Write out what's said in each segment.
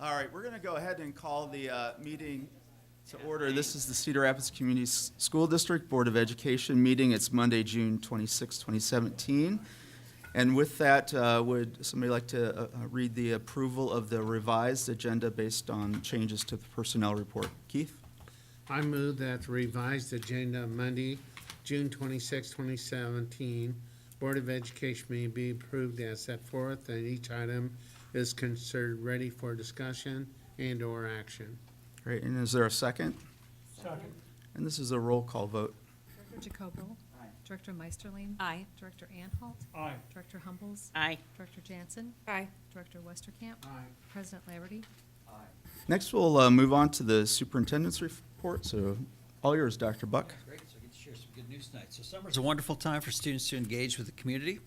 All right, we're going to go ahead and call the meeting to order. This is the Cedar Rapids Community School District Board of Education meeting. It's Monday, June 26, 2017. And with that, would somebody like to read the approval of the revised agenda based on changes to the personnel report? Keith? I move that the revised agenda Monday, June 26, 2017, Board of Education may be approved as set forth, and each item is considered ready for discussion and or action. Great, and is there a second? Second. And this is a roll call vote. Director Jacobo? Aye. Director Meisterling? Aye. Director Anhalt? Aye. Director Humbles? Aye. Director Jansen? Aye. Director Westerkamp? Aye. President Laverty? Aye. Next, we'll move on to the superintendent's report. So all yours, Dr. Buck. Great, so I get to share some good news tonight. So summer's a wonderful time for students to engage with the community.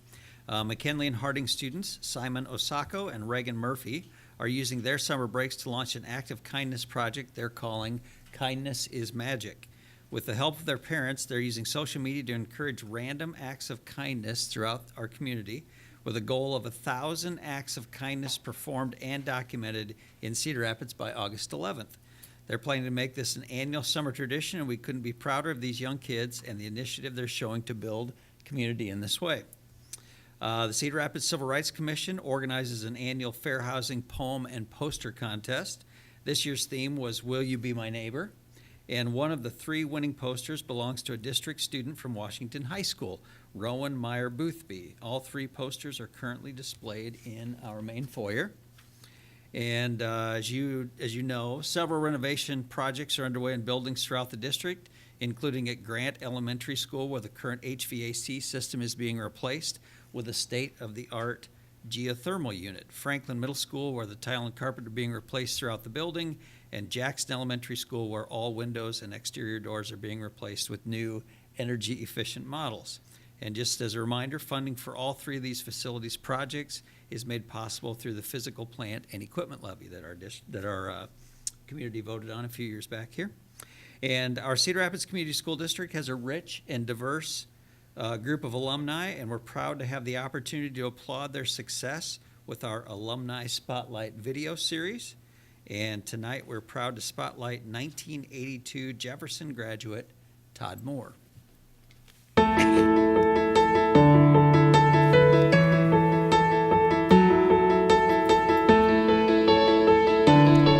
McKinley and Harding students, Simon Osako and Reagan Murphy, are using their summer breaks to launch an act of kindness project they're calling Kindness is Magic. With the help of their parents, they're using social media to encourage random acts of kindness throughout our community, with a goal of 1,000 acts of kindness performed and documented in Cedar Rapids by August 11th. They're planning to make this an annual summer tradition, and we couldn't be prouder of these young kids and the initiative they're showing to build community in this way. The Cedar Rapids Civil Rights Commission organizes an annual fair housing poem and poster contest. This year's theme was Will You Be My Neighbor? And one of the 3 winning posters belongs to a district student from Washington High School, Rowan Meyer Boothby. All 3 posters are currently displayed in our main foyer. And as you know, several renovation projects are underway in buildings throughout the district, including at Grant Elementary School, where the current HVAC system is being replaced with a state-of-the-art geothermal unit. Franklin Middle School, where the tile and carpet are being replaced throughout the building, and Jackson Elementary School, where all windows and exterior doors are being replaced with new energy-efficient models. And just as a reminder, funding for all 3 of these facilities projects is made possible through the physical plant and equipment levy that our community voted on a few years back here. And our Cedar Rapids Community School District has a rich and diverse group of alumni, and we're proud to have the opportunity to applaud their success with our Alumni Spotlight video series. And tonight we're proud to spotlight 1982 Jefferson graduate Todd Moore.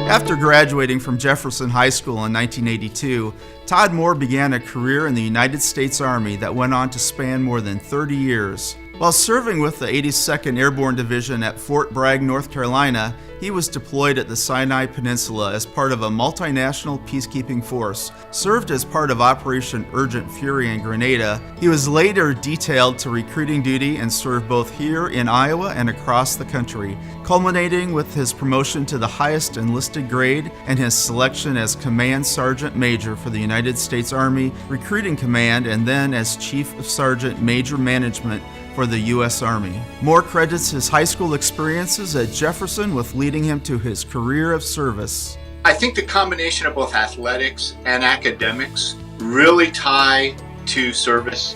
After graduating from Jefferson High School in 1982, Todd Moore began a career in the United States Army that went on to span more than 30 years. While serving with the 82nd Airborne Division at Fort Bragg, North Carolina, he was deployed at the Sinai Peninsula as part of a multinational peacekeeping force. Served as part of Operation Urgent Fury in Grenada, he was later detailed to recruiting duty and served both here in Iowa and across the country, culminating with his promotion to the highest enlisted grade and his selection as Command Sergeant Major for the United States Army Recruiting Command, and then as Chief of Sergeant Major Management for the U.S. Army. Moore credits his high school experiences at Jefferson with leading him to his career of service. I think the combination of both athletics and academics really tie to service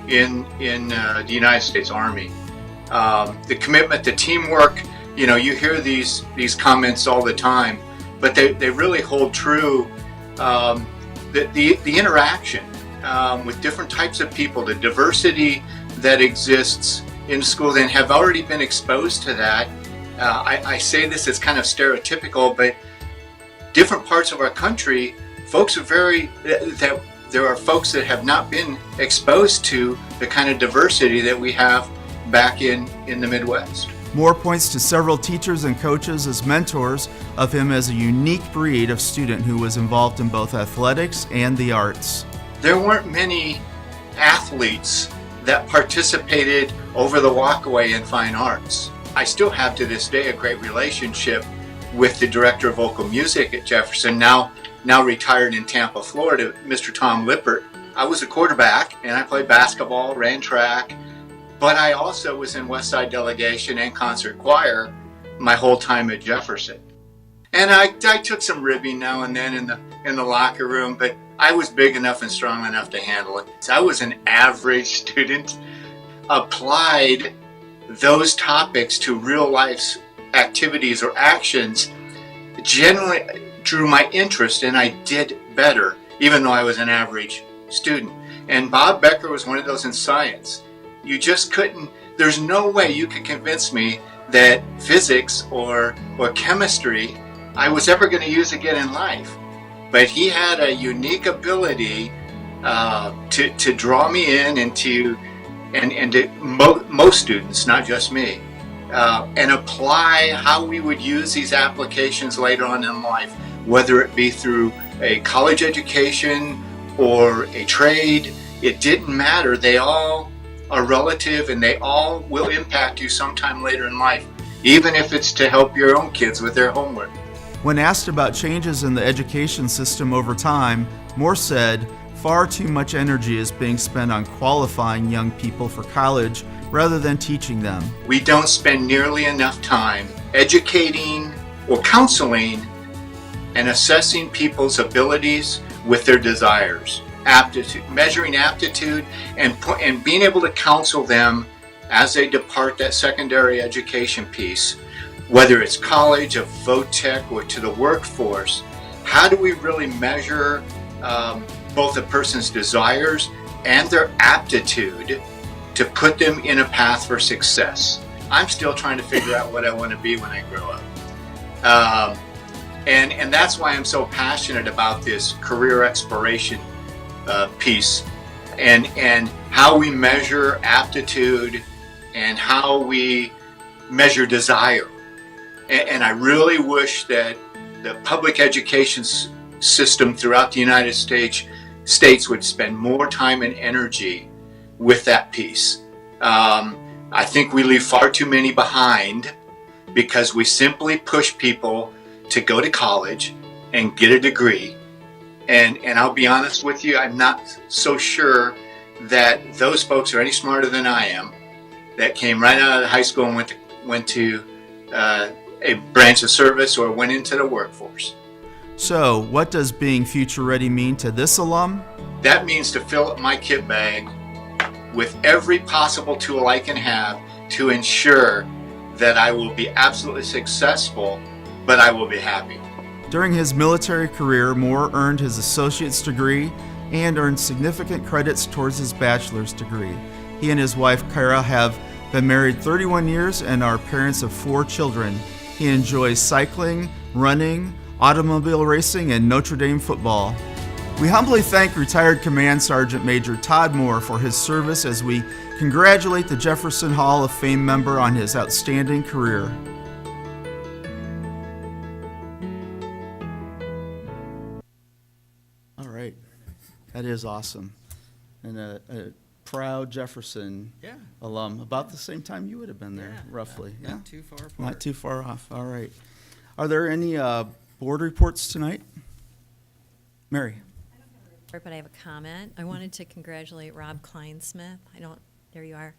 in the United States Army. The commitment, the teamwork, you hear these comments all the time, but they really hold true. The interaction with different types of people, the diversity that exists in schools, and have already been exposed to that. I say this as kind of stereotypical, but different parts of our country, there are folks that have not been exposed to the kind of diversity that we have back in the Midwest. Moore points to several teachers and coaches as mentors of him as a unique breed of student who was involved in both athletics and the arts. There weren't many athletes that participated over the walkway in fine arts. I still have to this day a great relationship with the director of vocal music at Jefferson, now retired in Tampa, Florida, Mr. Tom Lippert. I was a quarterback and I played basketball, ran track, but I also was in West Side delegation and concert choir my whole time at Jefferson. And I took some ribbing now and then in the locker room, but I was big enough and strong enough to handle it. So I was an average student, applied those topics to real life activities or actions generally drew my interest, and I did better, even though I was an average student. And Bob Becker was one of those in science. You just couldn't, there's no way you could convince me that physics or chemistry I was ever going to use again in life. But he had a unique ability to draw me in and to most students, not just me, and apply how we would use these applications later on in life, whether it be through a college education or a trade. It didn't matter. They all are relative, and they all will impact you sometime later in life, even if it's to help your own kids with their homework. When asked about changes in the education system over time, Moore said, "Far too much energy is being spent on qualifying young people for college rather than teaching them." We don't spend nearly enough time educating or counseling and assessing people's abilities with their desires, aptitude, measuring aptitude, and being able to counsel them as they depart that secondary education piece, whether it's college, a vo-tech, or to the workforce. How do we really measure both a person's desires and their aptitude to put them in a path for success? I'm still trying to figure out what I want to be when I grow up. And that's why I'm so passionate about this career exploration piece, and how we measure aptitude and how we measure desire. And I really wish that the public education system throughout the United States would spend more time and energy with that piece. I think we leave far too many behind because we simply push people to go to college and get a degree. And I'll be honest with you, I'm not so sure that those folks are any smarter than I am, that came right out of high school and went to a branch of service or went into the workforce. So, what does being future ready mean to this alum? That means to fill up my kit bag with every possible tool I can have to ensure that I will be absolutely successful, but I will be happy. During his military career, Moore earned his associate's degree and earned significant credits towards his bachelor's degree. He and his wife, Kara, have been married 31 years and are parents of 4 children. He enjoys cycling, running, automobile racing, and Notre Dame football. We humbly thank retired Command Sergeant Major Todd Moore for his service as we congratulate the Jefferson Hall of Fame member on his outstanding career. All right, that is awesome. And a proud Jefferson alum, about the same time you would have been there, roughly. Not too far apart. Not too far off. All right. Are there any board reports tonight? Mary. But I have a comment. I wanted to congratulate Rob Kleinsmith. There you are.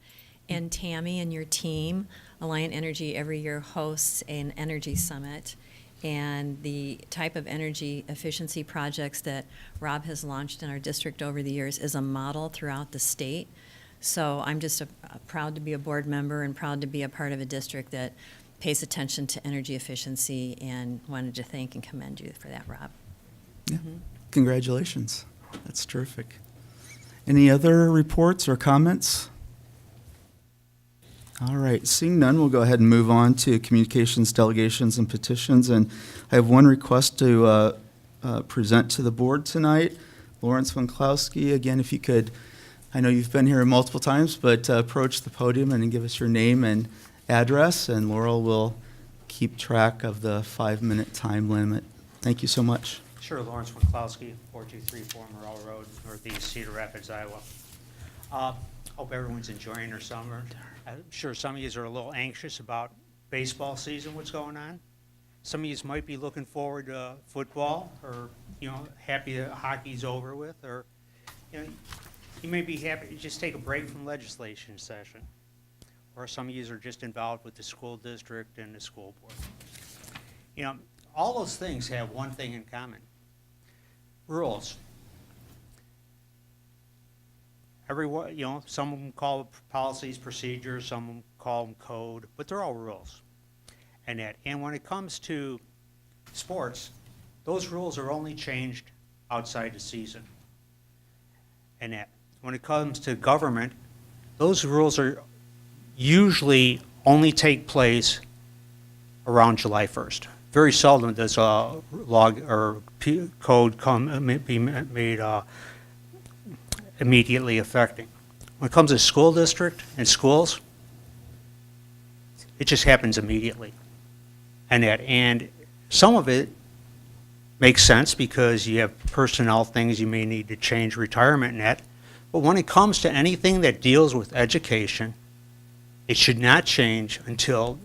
And Tammy and your team. Alliant Energy every year hosts an energy summit. And the type of energy efficiency projects that Rob has launched in our district over the years is a model throughout the state. So I'm just proud to be a board member and proud to be a part of a district that pays attention to energy efficiency, and wanted to thank and commend you for that, Rob. Yeah. Congratulations. That's terrific. Any other reports or comments? All right, seeing none, we'll go ahead and move on to communications, delegations, and petitions. And I have one request to present to the board tonight. Lawrence Winkowski, again, if you could, I know you've been here multiple times, but approach the podium and give us your name and address, and Laurel will keep track of the 5-minute time limit. Thank you so much. Sure, Lawrence Winkowski, 4234 Morrell Road, Northeast Cedar Rapids, Iowa. Hope everyone's enjoying their summer. I'm sure some of you are a little anxious about baseball season, what's going on. Some of you might be looking forward to football, or happy that hockey's over with, or you may be happy to just take a break from legislation session. Or some of you are just involved with the school district and the school board. All those things have one thing in common: rules. Everyone, some of them call policies, procedures, some of them call them code, but they're all rules. And when it comes to sports, those rules are only changed outside the season. And that, when it comes to government, those rules are usually only take place around July 1st. Very seldom does a log or code be made immediately affecting. When it comes to school district and schools, it just happens immediately. And some of it makes sense because you have personnel things you may need to change, retirement and that. But when it comes to anything that deals with education, it should not change until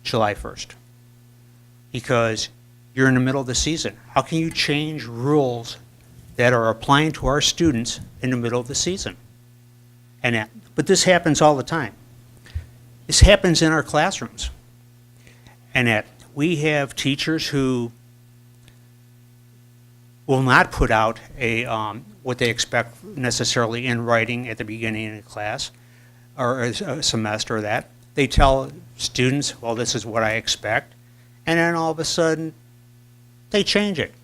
July 1st. Because you're in the middle of the season. How can you change rules that are applying to our students in the middle of the season? But this happens all the time. This happens in our classrooms. And that we have teachers who will not put out what they expect necessarily in writing at the beginning of the class or a semester or that. They tell students, well, this is what I expect. And then all of a sudden, they change it.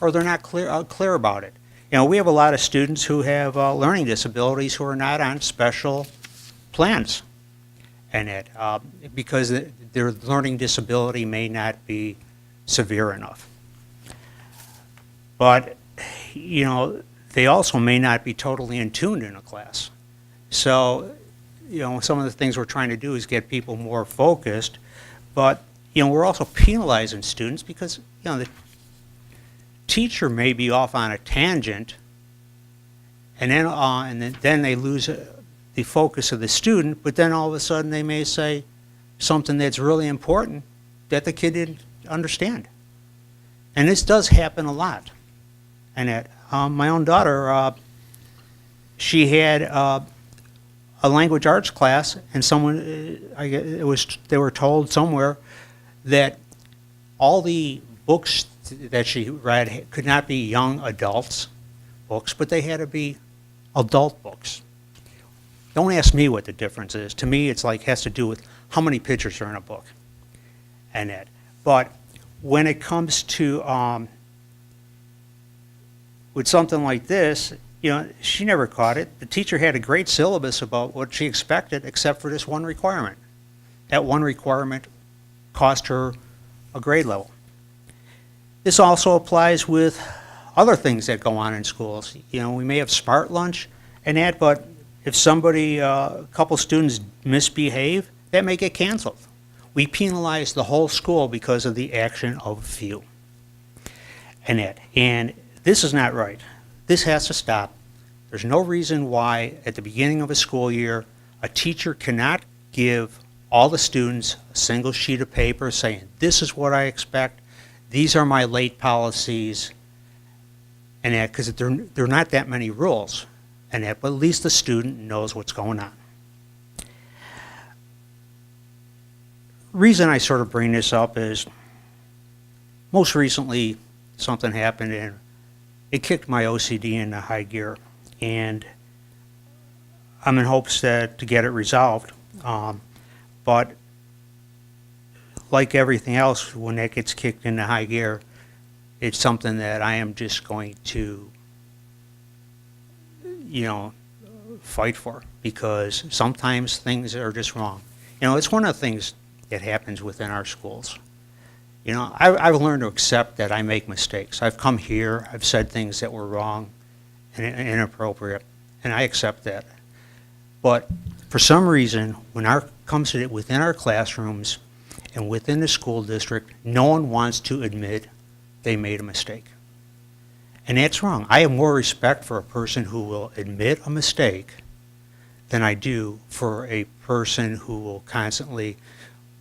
Or they're not clear about it. You know, we have a lot of students who have learning disabilities who are not on special plans. And because their learning disability may not be severe enough. But, you know, they also may not be totally in tune in a class. So, you know, some of the things we're trying to do is get people more focused, but, you know, we're also penalizing students because, you know, the teacher may be off on a tangent, and then they lose the focus of the student, but then all of a sudden they may say something that's really important that the kid didn't understand. And this does happen a lot. And my own daughter, she had a language arts class, and they were told somewhere that all the books that she read could not be young adults books, but they had to be adult books. Don't ask me what the difference is. To me, it's like has to do with how many pictures are in a book, and that. But when it comes to with something like this, you know, she never caught it. The teacher had a great syllabus about what she expected, except for this one requirement. That one requirement cost her a grade level. This also applies with other things that go on in schools. You know, we may have smart lunch and that, but if somebody, a couple students misbehave, that may get canceled. We penalize the whole school because of the action of a few. And this is not right. This has to stop. There's no reason why at the beginning of a school year, a teacher cannot give all the students a single sheet of paper saying, this is what I expect, these are my late policies, and that, because there are not that many rules, and that, but at least the student knows what's going on. Reason I sort of bring this up is most recently something happened and it kicked my OCD into high gear, and I'm in hopes to get it resolved. But like everything else, when that gets kicked into high gear, it's something that I am just going to, you know, fight for, because sometimes things are just wrong. You know, it's one of the things that happens within our schools. You know, I've learned to accept that I make mistakes. I've come here, I've said things that were wrong and inappropriate, and I accept that. But for some reason, when it comes to it within our classrooms and within the school district, no one wants to admit they made a mistake. And that's wrong. I have more respect for a person who will admit a mistake than I do for a person who will constantly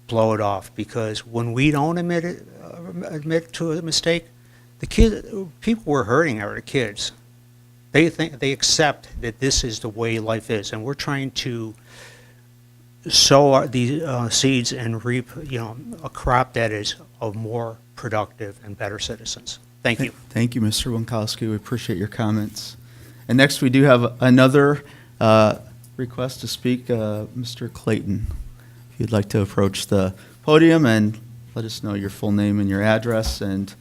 blow it off, because when we don't admit to a mistake, people we're hurting are the kids. They accept that this is the way life is, and we're trying to sow these seeds and reap, you know, a crop that is of more productive and better citizens. Thank you. Thank you, Mr. Winkowski. We appreciate your comments. And next, we do have another request to speak, Mr. Clayton. If you'd like to approach the podium and let us know your full name and your address, and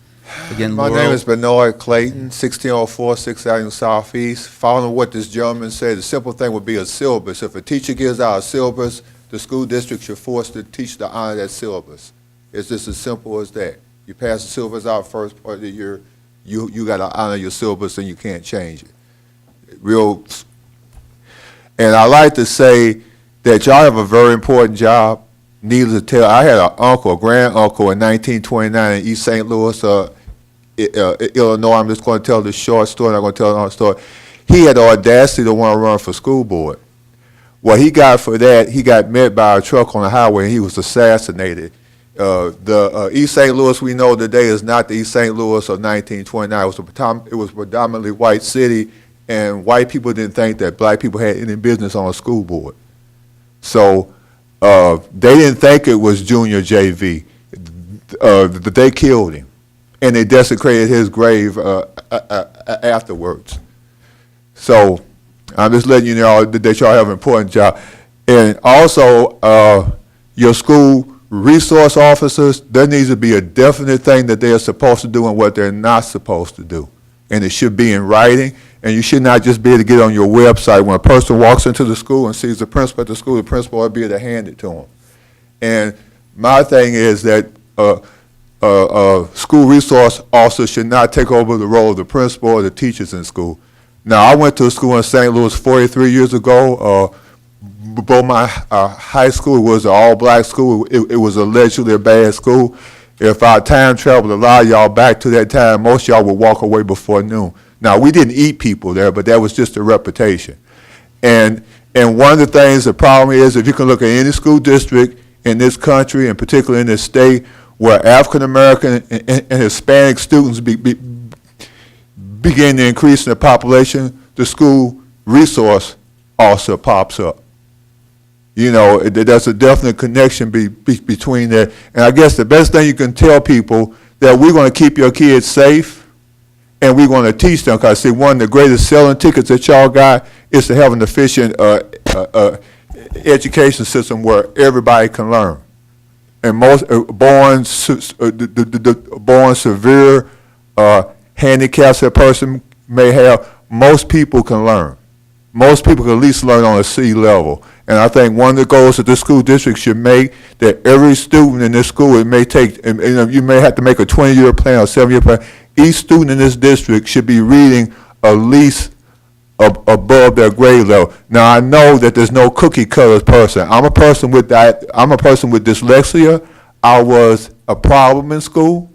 again, My Laurel. name is Benoit Clayton, 1604 6th Avenue Southeast. Following what this gentleman said, the simple thing would be a syllabus. If a teacher gives out a syllabus, the school district should force the teacher to honor that syllabus. It's just as simple as that. You pass the syllabus out first part of the year, you got to honor your syllabus and you can't change it. And I like to say that y'all have a very important job. Needless to tell, I had an uncle, a grand uncle in 1929 in East St. Louis, Illinois. I'm just going to tell the short story. I'm not going to tell the long story. He had the audacity to want to run for school board. What he got for that, he got met by a truck on the highway and he was assassinated. The East St. Louis we know today is not the East St. Louis of 1929. It was a predominantly white city, and white people didn't think that black people had any business on a school board. So they didn't think it was junior JV. They killed him, and they desecrated his grave afterwards. So I'm just letting you know that y'all have an important job. And also, your school resource officers, there needs to be a definite thing that they're supposed to do and what they're not supposed to do. And it should be in writing, and you should not just be able to get on your website. When a person walks into the school and sees the principal at the school, the principal ought to be able to hand it to them. And my thing is that school resource officers should not take over the role of the principal or the teachers in school. Now, I went to a school in St. Louis 43 years ago. Before my high school was an all-black school. It was allegedly a bad school. If I time traveled a lot of y'all back to that time, most y'all would walk away before noon. Now, we didn't eat people there, but that was just a reputation. And one of the things, the problem is, if you can look at any school district in this country, and particularly in this state, where African-American and Hispanic students begin to increase in the population, the school resource also pops up. You know, there's a definite connection between that. And I guess the best thing you can tell people that we're going to keep your kids safe and we're going to teach them. Because, see, one of the greatest selling tickets that y'all got is to have an efficient education system where everybody can learn. And most born severe handicaps that a person may have, most people can learn. Most people can at least learn on a C level. And I think one of the goals that the school district should make, that every student in this school, it may take, and you may have to make a 20-year plan or 7-year plan, each student in this district should be reading at least above their grade level. Now, I know that there's no cookie cutter person. I'm a person with dyslexia. I was a problem in school.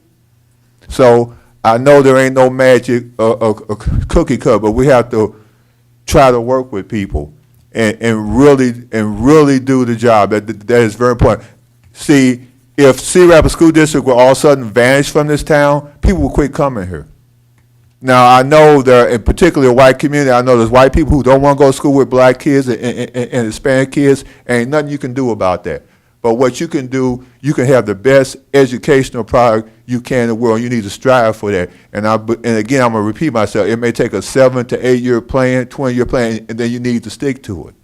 So I know there ain't no magic cookie cutter, but we have to try to work with people and really do the job. That is very important. See, if Cedar Rapids School District will all of a sudden vanish from this town, people will quit coming here. Now, I know there, in particular the white community, I know there's white people who don't want to go to school with black kids and Hispanic kids. Ain't nothing you can do about that. But what you can do, you can have the best educational product you can in the world. You need to strive for that. And again, I'm going to repeat myself. It may take a 7 to 8 year plan, 20-year plan, and then you need to stick to it.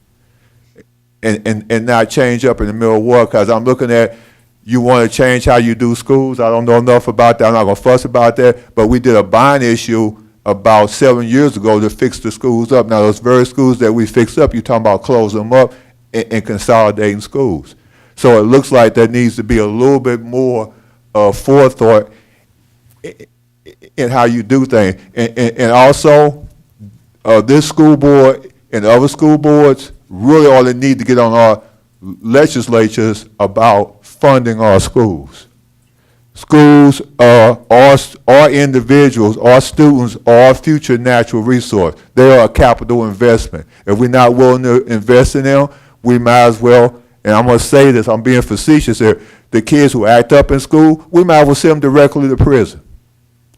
And not change up in the middle of war, because I'm looking at, you want to change how you do schools. I don't know enough about that. I'm not going to fuss about that. But we did a bond issue about 7 years ago to fix the schools up. Now, those very schools that we fixed up, you're talking about closing them up and consolidating schools. So it looks like there needs to be a little bit more forethought in how you do things. And also, this school board and other school boards really ought to need to get on our legislatures about funding our schools. Schools are individuals, are students, are future natural resource. They are a capital investment. If we're not willing to invest in them, we might as well, and I'm going to say this, I'm being facetious here, the kids who act up in school, we might as well send them directly to prison.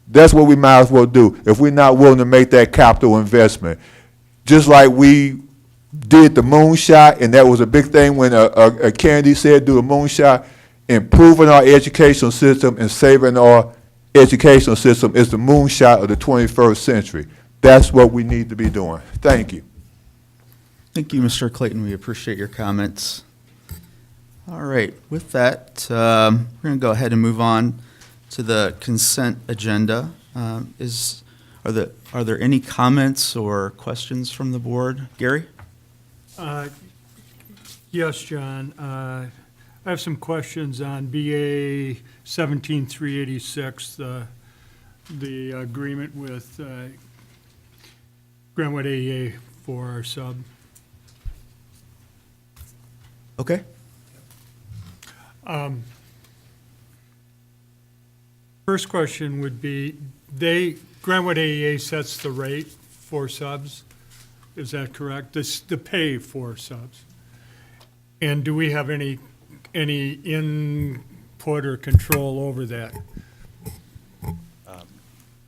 That's what we might as well do if we're not willing to make that capital investment. Just like we did the moonshot, and that was a big thing when a Kennedy said do a moonshot, improving our educational system and saving our educational system is the moonshot of the 21st century. That's what we need to be doing. Thank you. Thank you, Mr. Clayton. We appreciate your comments. All right, with that, we're going to go ahead and move on to the consent agenda. Are there any comments or questions from the board? Gary? Yes, John. I have some questions on BA 17386, the agreement with Greenwood AEA for our sub. Okay. First question would be, Greenwood AEA sets the rate for subs, is that correct? The pay for subs. And do we have any input or control over that?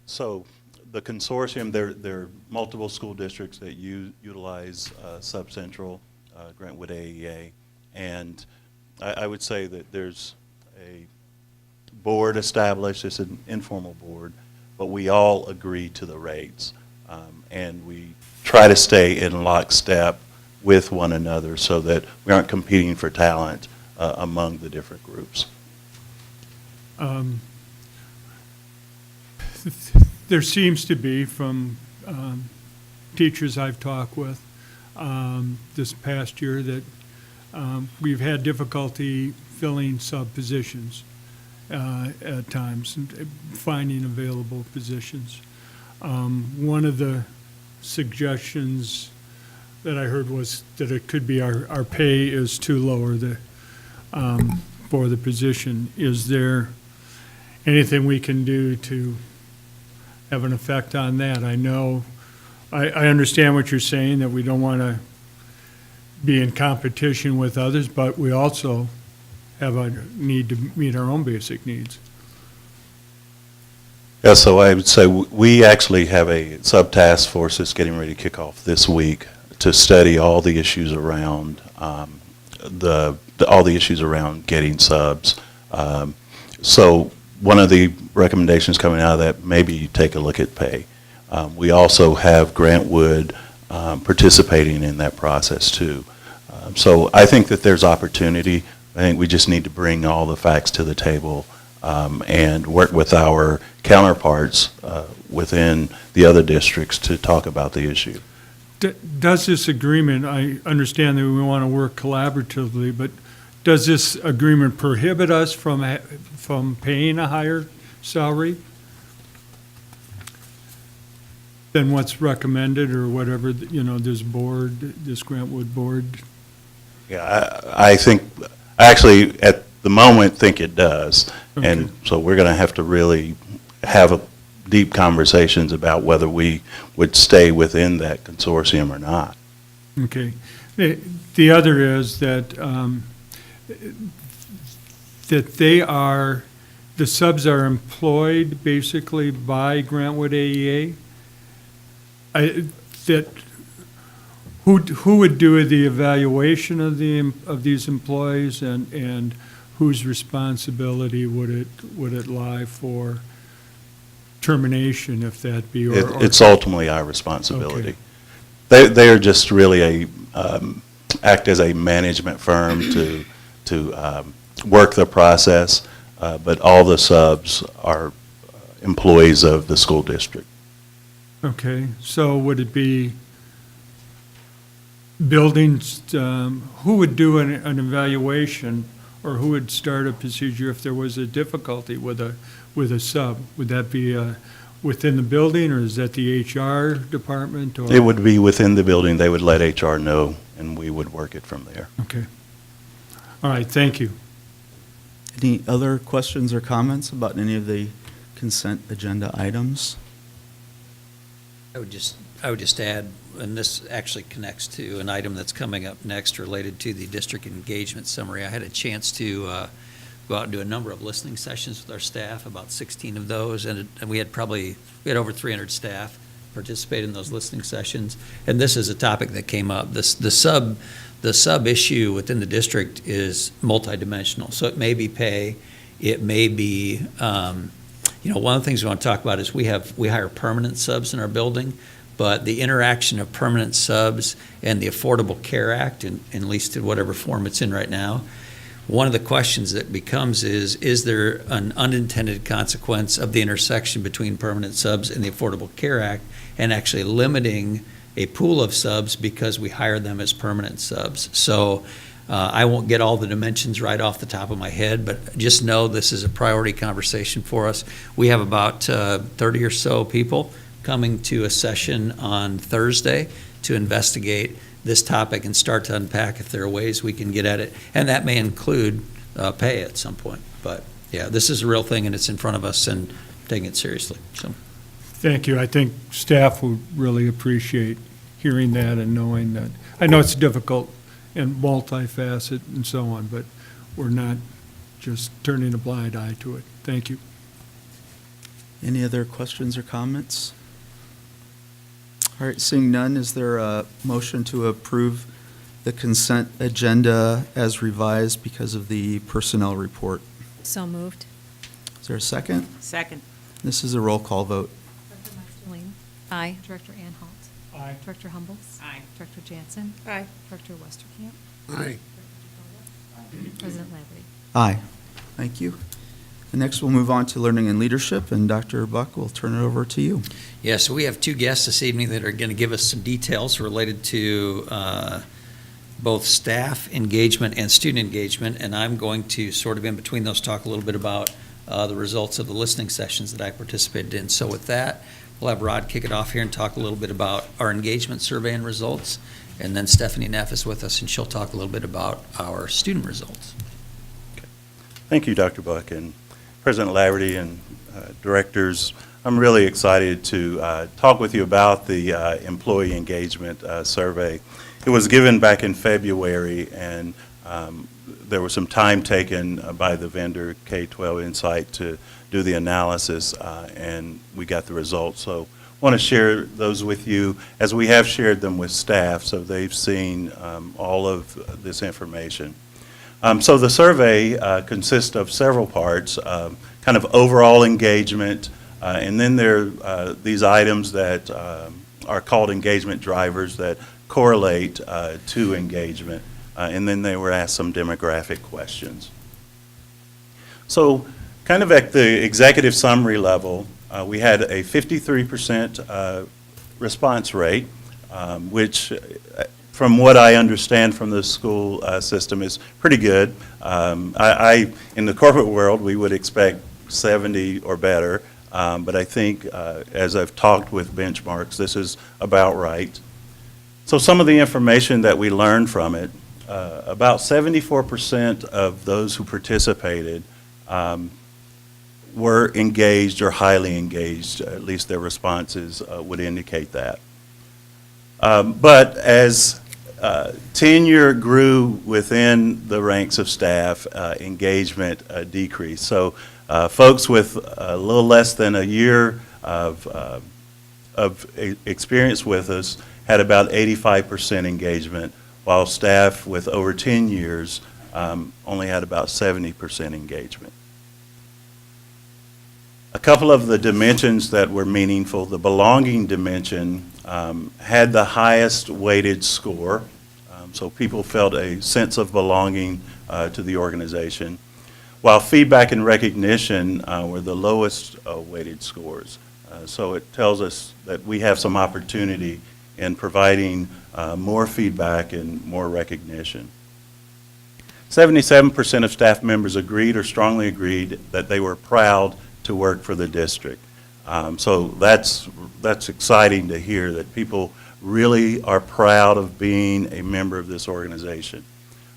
So the consortium, there are multiple school districts that utilize Sub Central, Greenwood AEA, and I would say that there's a board established. It's an informal board, but we all agree to the rates, and we try to stay in lockstep with one another so that we aren't competing for talent among the different groups. There seems to be, from teachers I've talked with this past year, that we've had difficulty filling sub positions at times, and finding available positions. One of the suggestions that I heard was that it could be our pay is too low for the position. Is there anything we can do to have an effect on that? I know, I understand what you're saying, that we don't want to be in competition with others, but we also have a need to meet our own basic needs. Yeah, so I would say we actually have a sub-task force that's getting ready to kick off this week to study all the issues around all the issues around getting subs. So one of the recommendations coming out of that, maybe you take a look at pay. We also have Grantwood participating in that process too. So I think that there's opportunity. I think we just need to bring all the facts to the table and work with our counterparts within the other districts to talk about the issue. Does this agreement, I understand that we want to work collaboratively, but does this agreement prohibit us from paying a higher salary than what's recommended, or whatever, this Grantwood board? Yeah, I think, I actually, at the moment, think it does. Okay. And so we're going to have to really have deep conversations about whether we would stay within that consortium or not. Okay. The other is that the subs are employed basically by Grantwood AEA. Who would do the evaluation of these employees, and whose responsibility would it lie for termination, if that be? It's ultimately our responsibility. Okay. They are just really act as a management firm to work the process, but all the subs are employees of the school district. Okay, so would it be buildings, who would do an evaluation, or who would start a procedure if there was a difficulty with a sub? Would that be within the building, or is that the HR department? Or? It would be within the building. They would let HR know, and we would work it from there. Okay. All right, thank you. Any other questions or comments about any of the consent agenda items? I would just add, and this actually connects to an item that's coming up next related to the district engagement summary. I had a chance to go out and do a number of listening sessions with our staff, about 16 of those, and we had over 300 staff participate in those listening sessions. And this is a topic that came up. The sub issue within the district is multidimensional. So it may be pay, it may be one of the things we want to talk about is we hire permanent subs in our building, but the interaction of permanent subs and the Affordable Care Act, and at least in whatever form it's in right now, one of the questions that becomes is there an unintended consequence of the intersection between permanent subs and the Affordable Care Act and actually limiting a pool of subs because we hire them as permanent subs? So I won't get all the dimensions right off the top of my head, but just know this is a priority conversation for us. We have about 30 or so people coming to a session on Thursday to investigate this topic and start to unpack if there are ways we can get at it. And that may include pay at some point. But yeah, this is a real thing and it's in front of us and taking it seriously. So. Thank you. I think staff would really appreciate hearing that and knowing that. I know it's difficult and multifaceted and so on, but we're not just turning a blind eye to it. Thank you. Any other questions or comments? All right, seeing none, is there a motion to approve the consent agenda as revised because of the personnel report? So moved. Is there a second? Second. This is a roll call vote. Director Meisterling. Aye. Director Anhalt. Aye. Director Humbles. Aye. Director Jansen. Aye. Director Westerkamp. Aye. President Laverty. Aye. Thank you. And next, we'll move on to learning and leadership, and Dr. Buck, will turn it over to you. Yeah, so we have two guests this evening that are going to give us some details related to both staff engagement and student engagement, and I'm going to sort of in between those talk a little bit about the results of the listening sessions that I participated in. So with that, we'll have Rod kick it off here and talk a little bit about our engagement survey and results, and then Stephanie Neff is with us, and she'll talk a little bit about our student results. Thank you, Dr. Buck, and President Laverty and directors. I'm really excited to talk with you about the employee engagement survey. It was given back in February, and there was some time taken by the vendor K-12 Insight to do the analysis, and we got the results. So I want to share those with you as we have shared them with staff, so they've seen all of this information. So the survey consists of several parts, kind of overall engagement, and then there are these items that are called engagement drivers that correlate to engagement, and then they were asked some demographic questions. So kind of at the executive summary level, we had a 53% response rate, which from what I understand from the school system is pretty good. In the corporate world, we would expect 70 or better, but I think as I've talked with benchmarks, this is about right. So some of the information that we learned from it, about 74% of those who participated were engaged or highly engaged, at least their responses would indicate that. But as tenure grew within the ranks of staff, engagement decreased. So folks with a little less than a year of experience with us had about 85% engagement, while staff with over 10 years only had about 70% engagement. A couple of the dimensions that were meaningful, the belonging dimension had the highest weighted score, so people felt a sense of belonging to the organization, while feedback and recognition were the lowest weighted scores. So it tells us that we have some opportunity in providing more feedback and more recognition. 77% of staff members agreed or strongly agreed that they were proud to work for the district. So that's exciting to hear that people really are proud of being a member of this organization.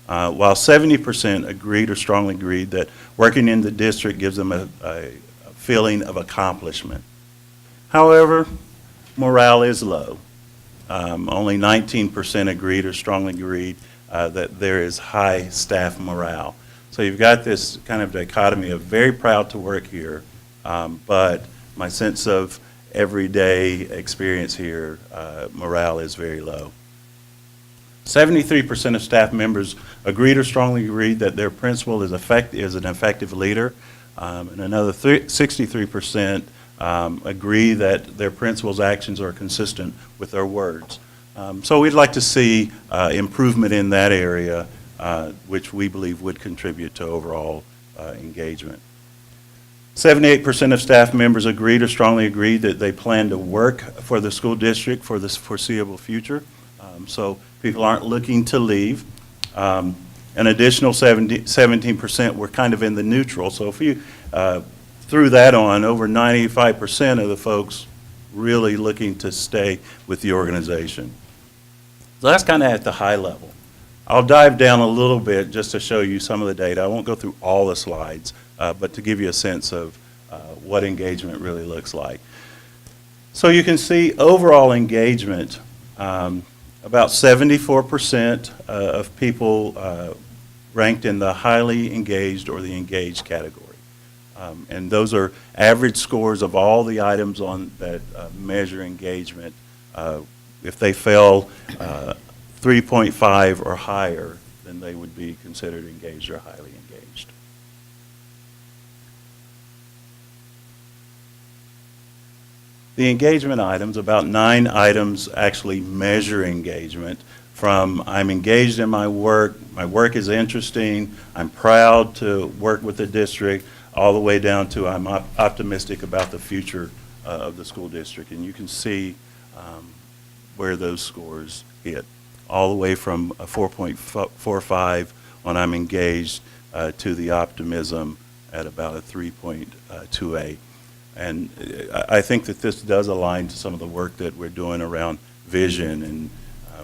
While 70% agreed or strongly agreed that working in the district gives them a feeling of accomplishment. However, morale is low. Only 19% agreed or strongly agreed that there is high staff morale. So you've got this kind of dichotomy of very proud to work here, but my sense of everyday experience here, morale is very low. 73% of staff members agreed or strongly agreed that their principal is an effective leader, and another 63% agree that their principal's actions are consistent with their words. So we'd like to see improvement in that area which we believe would contribute to overall engagement. 78% of staff members agreed or strongly agreed that they plan to work for the school district for the foreseeable future. So people aren't looking to leave. An additional 17% were kind of in the neutral. So if you threw that on, over 95% of the folks really looking to stay with the organization. So that's kind of at the high level. I'll dive down a little bit just to show you some of the data. I won't go through all the slides, but to give you a sense of what engagement really looks like. So you can see overall engagement, about 74% of people ranked in the highly engaged or the engaged category. And those are average scores of all the items on that measure engagement. If they fell 3.5 or higher, then they would be considered engaged or highly engaged. The engagement items, about 9 items actually measure engagement, from I'm engaged in my work is interesting, I'm proud to work with the district, all the way down to I'm optimistic about the future of the school district. And you can see where those scores hit, all the way from a 4.45 on I'm engaged to the optimism at about a 3.28. And I think that this does align to some of the work that we're doing around vision and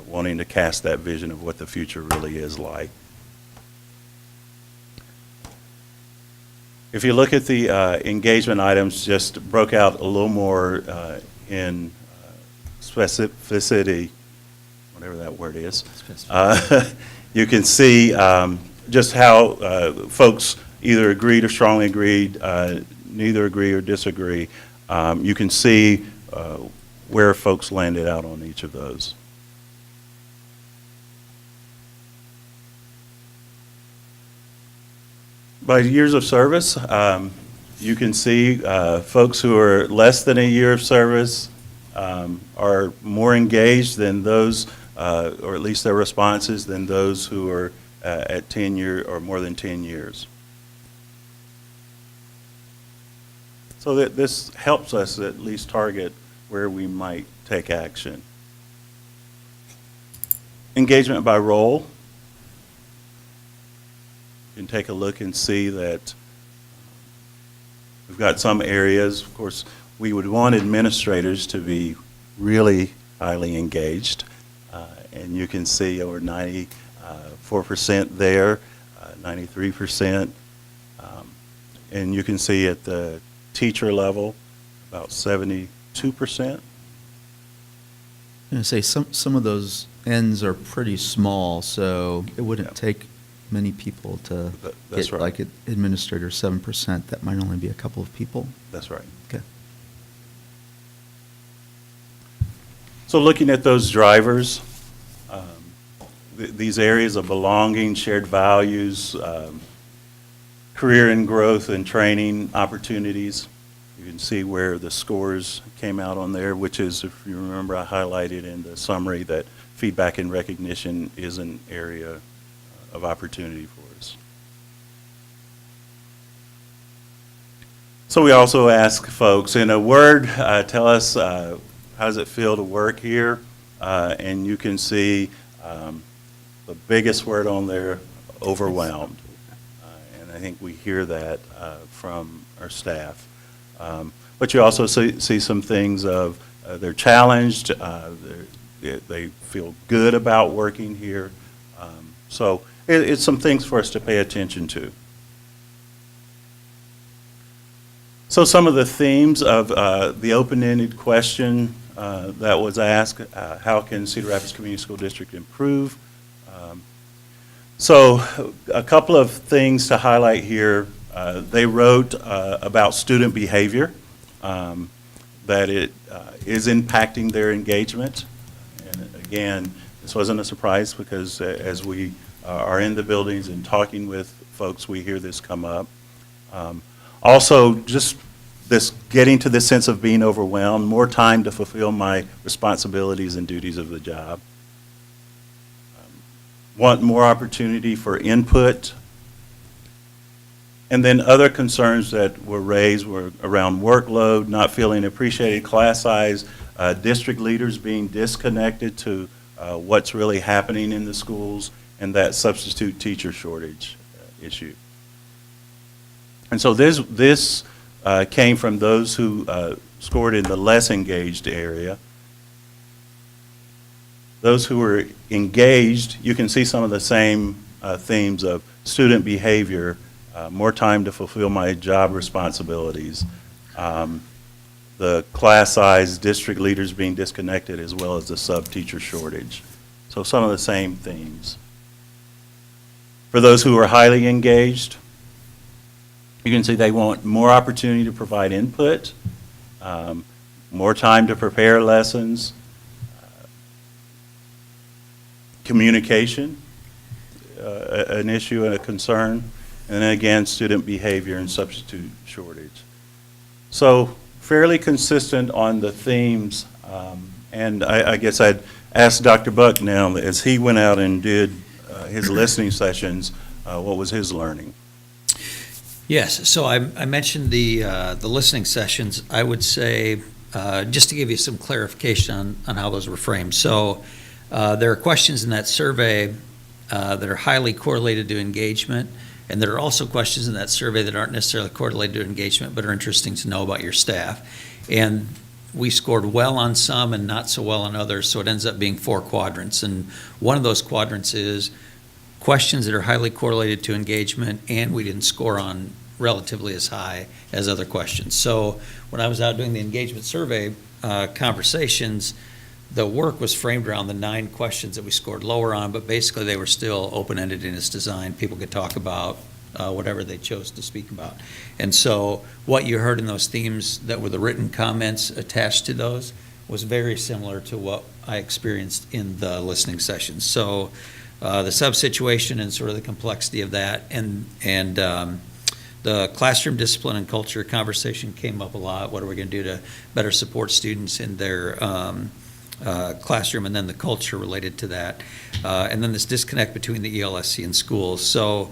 wanting to cast that vision of what the future really is like. If you look at the engagement items, just broke out a little more in specificity, whatever that word is. You can see just how folks either agreed or strongly agreed, neither agree or disagree. You can see where folks landed out on each of those. By years of service, you can see folks who are less than a year of service are more engaged than those, or at least their responses, than those who are at 10 years or more than 10 years. So that this helps us at least target where we might take action. Engagement by role. You can take a look and see that we've got some areas, of course, we would want administrators to be really highly engaged. And you can see over 94% there, 93%. And you can see at the teacher level, about 72%. I'm going to say some of those ends are pretty small, so it wouldn't take many people to That's get right. like administrator 7%. That might only be a couple of people. That's right. Okay. So looking at those drivers, these areas of belonging, shared values, career and growth and training opportunities, you can see where the scores came out on there, which is, if you remember, I highlighted in the summary that feedback and recognition is an area of opportunity for us. So we also ask folks, in a word, tell us how does it feel to work here? And you can see the biggest word on there, overwhelmed. And I think we hear that from our staff. But you also see some things of they're challenged, they feel good about working here. So it's some things for us to pay attention to. So some of the themes of the open-ended question that was asked, how can Cedar Rapids Community School District improve? So a couple of things to highlight here. They wrote about student behavior, that it is impacting their engagement. And again, this wasn't a surprise because as we are in the buildings and talking with folks, we hear this come up. Also, just this getting to this sense of being overwhelmed, more time to fulfill my responsibilities and duties of the job. want more opportunity for input. And then other concerns that were raised were around workload, not feeling appreciated, class size, district leaders being disconnected to what's really happening in the schools, and that substitute teacher shortage issue. And so this came from those who scored in the less engaged area. Those who were engaged, you can see some of the same themes of student behavior, more time to fulfill my job responsibilities, the class size, district leaders being disconnected, as well as the sub-teacher shortage. So some of the same themes. For those who are highly engaged, you can see they want more opportunity to provide input, more time to prepare lessons, communication, an issue and a concern, and then again, student behavior and substitute shortage. So fairly consistent on the themes, and I guess I'd ask Dr. Buck now, as he went out and did his listening sessions, what was his learning? Yes, so I mentioned the listening sessions. I would say, just to give you some clarification on how those were framed. So there are questions in that survey that are highly correlated to engagement, and there are also questions in that survey that aren't necessarily correlated to engagement but are interesting to know about your staff. And we scored well on some and not so well on others, so it ends up being 4 quadrants. And one of those quadrants is questions that are highly correlated to engagement, and we didn't score on relatively as high as other questions. So when I was out doing the engagement survey conversations, the work was framed around the 9 questions that we scored lower on, but basically they were still open-ended in its design. People could talk about whatever they chose to speak about. And so what you heard in those themes that were the written comments attached to those was very similar to what I experienced in the listening sessions. So the sub-situation and sort of the complexity of that, and the classroom discipline and culture conversation came up a lot. What are we going to do to better support students in their classroom, and then the culture related to that, and then this disconnect between the ELSC and schools. So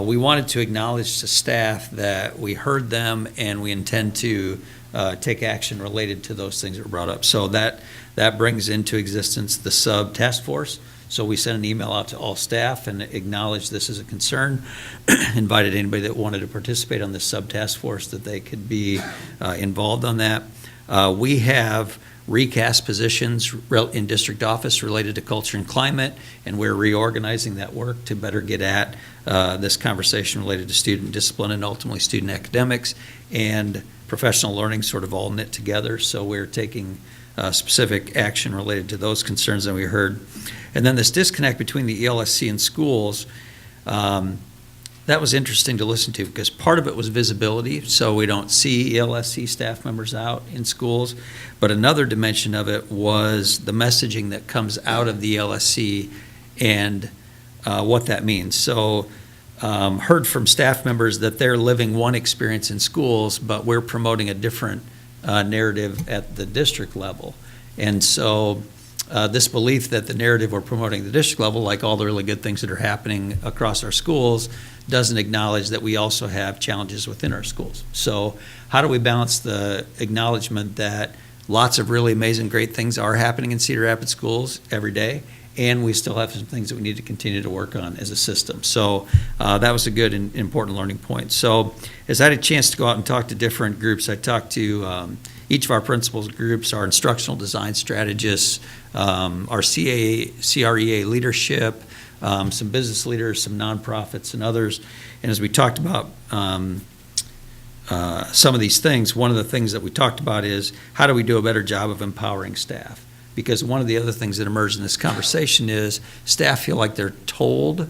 we wanted to acknowledge to staff that we heard them and we intend to take action related to those things that were brought up. So that brings into existence the sub task force. So we sent an email out to all staff and acknowledged this as a concern, invited anybody that wanted to participate on this sub task force that they could be involved on that. We have recast positions in district office related to culture and climate, and we're reorganizing that work to better get at this conversation related to student discipline and ultimately student academics and professional learning sort of all knit together. So we're taking specific action related to those concerns that we heard. And then this disconnect between the ELSC and schools, that was interesting to listen to because part of it was visibility, so we don't see ELSC staff members out in schools, but another dimension of it was the messaging that comes out of the ELSC and what that means. So heard from staff members that they're living one experience in schools, but we're promoting a different narrative at the district level. And so this belief that the narrative we're promoting at the district level, like all the really good things that are happening across our schools, doesn't acknowledge that we also have challenges within our schools. So how do we balance the acknowledgement that lots of really amazing, great things are happening in Cedar Rapids schools every day, and we still have some things that we need to continue to work on as a system. So that was a good and important learning point. So as I had a chance to go out and talk to different groups, I talked to each of our principals groups, our instructional design strategists, our CREA leadership, some business leaders, some nonprofits, and others. And as we talked about some of these things, one of the things that we talked about is how do we do a better job of empowering staff? Because one of the other things that emerged in this conversation is staff feel like they're told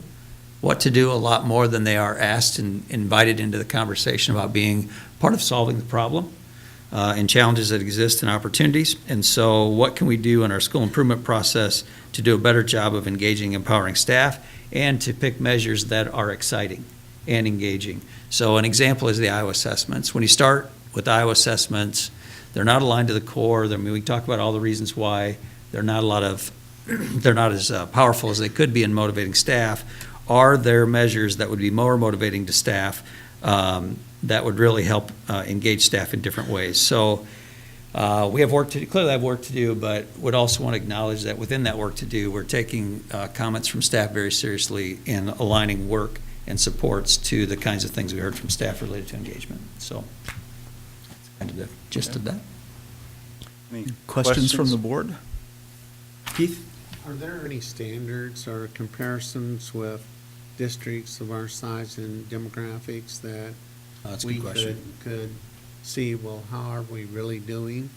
what to do a lot more than they are asked and invited into the conversation about being part of solving the problem and challenges that exist and opportunities. And so what can we do in our school improvement process to do a better job of engaging, empowering staff, and to pick measures that are exciting and engaging? So an example is the Iowa assessments. When you start with Iowa assessments, they're not aligned to the core. I mean, we talk about all the reasons why. There are not a lot of they're not as powerful as they could be in motivating staff. Are there measures that would be more motivating to staff that would really help engage staff in different ways? So we have work to do, clearly have work to do, but would also want to acknowledge that within that work to do, we're taking comments from staff very seriously in aligning work and supports to the kinds of things we heard from staff related to engagement. So that's kind of the gist of that. Any Questions from the board? Keith? Are there any standards or comparisons with districts of our size and demographics that That's a we good question. could see, well, how are we really doing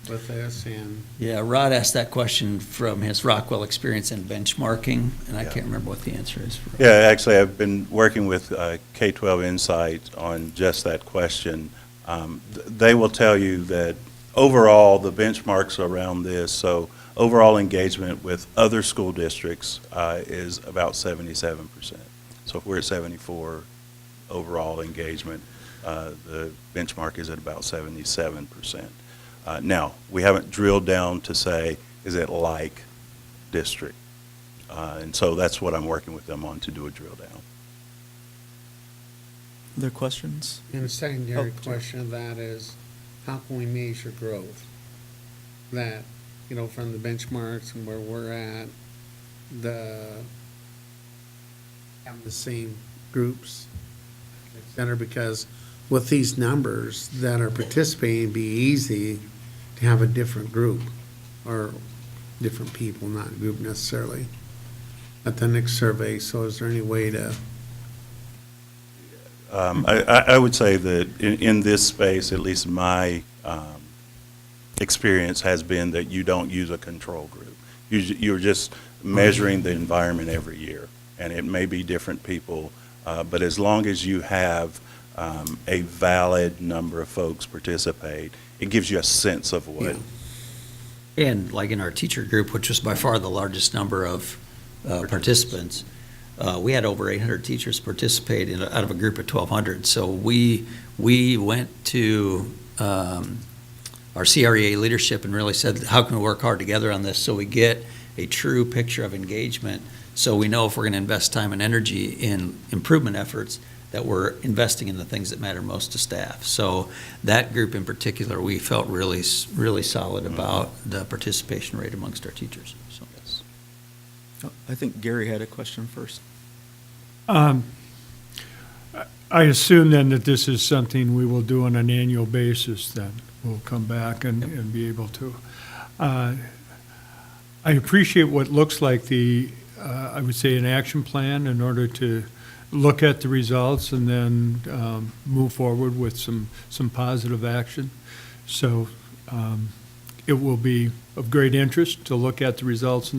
with this? And Yeah, Rod asked that question from his Rockwell experience in benchmarking, and I Yeah. can't remember what the answer is. for- Yeah, actually, I've been working with K-12 Insight on just that question. They will tell you that overall, the benchmarks around this, so overall engagement with other school districts is about 77%. So if we're at 74 overall engagement, the benchmark is at about 77%. Now, we haven't drilled down to say, is it like district? And so that's what I'm working with them on, to do a drill down. Other questions? a secondary Oh, question of that is, how can we measure growth? That, you know, from the benchmarks and where we're at, having the same groups, et cetera, because with these numbers that are participating, it'd be easy to have a different group or different people, not group necessarily, at the next survey. So is there any way to? I would say that in this space, at least my experience has been that you don't use a control group. You're just measuring the environment every year, and it may be different people, but as long as you have a valid number of folks participate, it gives you a sense of what. And like in our teacher group, which was by far the largest number of participants, we had over 800 teachers participate out of a group of 1,200. So we went to our CREA leadership and really said, how can we work hard together on this so we get a true picture of engagement, so we know if we're going to invest time and energy in improvement efforts, that we're investing in the things that matter most to staff. So that group in particular, we felt really solid about the participation rate amongst our teachers. So. Yes. I think Gary had a question first. I assume then that this is something we will do on an annual basis then. We'll come back and be able to. I appreciate what looks like I would say an action plan in order to look at the results and then move forward with some positive action. So it will be of great interest to look at the results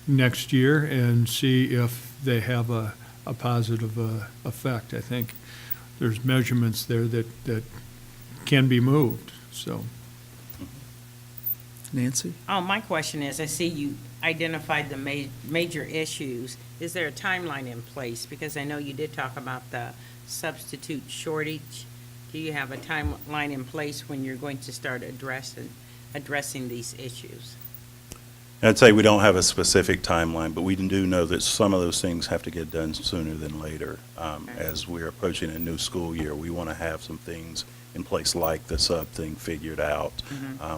next year and see if they have a positive effect. I think there's measurements there that can be moved, so. Nancy? Oh, my question is, I see you identified the major issues. Is there a timeline in place? Because I know you did talk about the substitute shortage. Do you have a timeline in place when you're going to start addressing these issues? I'd say we don't have a specific timeline, but we do know that some of those things have to get done sooner than later. As we're approaching a new school year, we want to have some things in place like the sub thing figured out.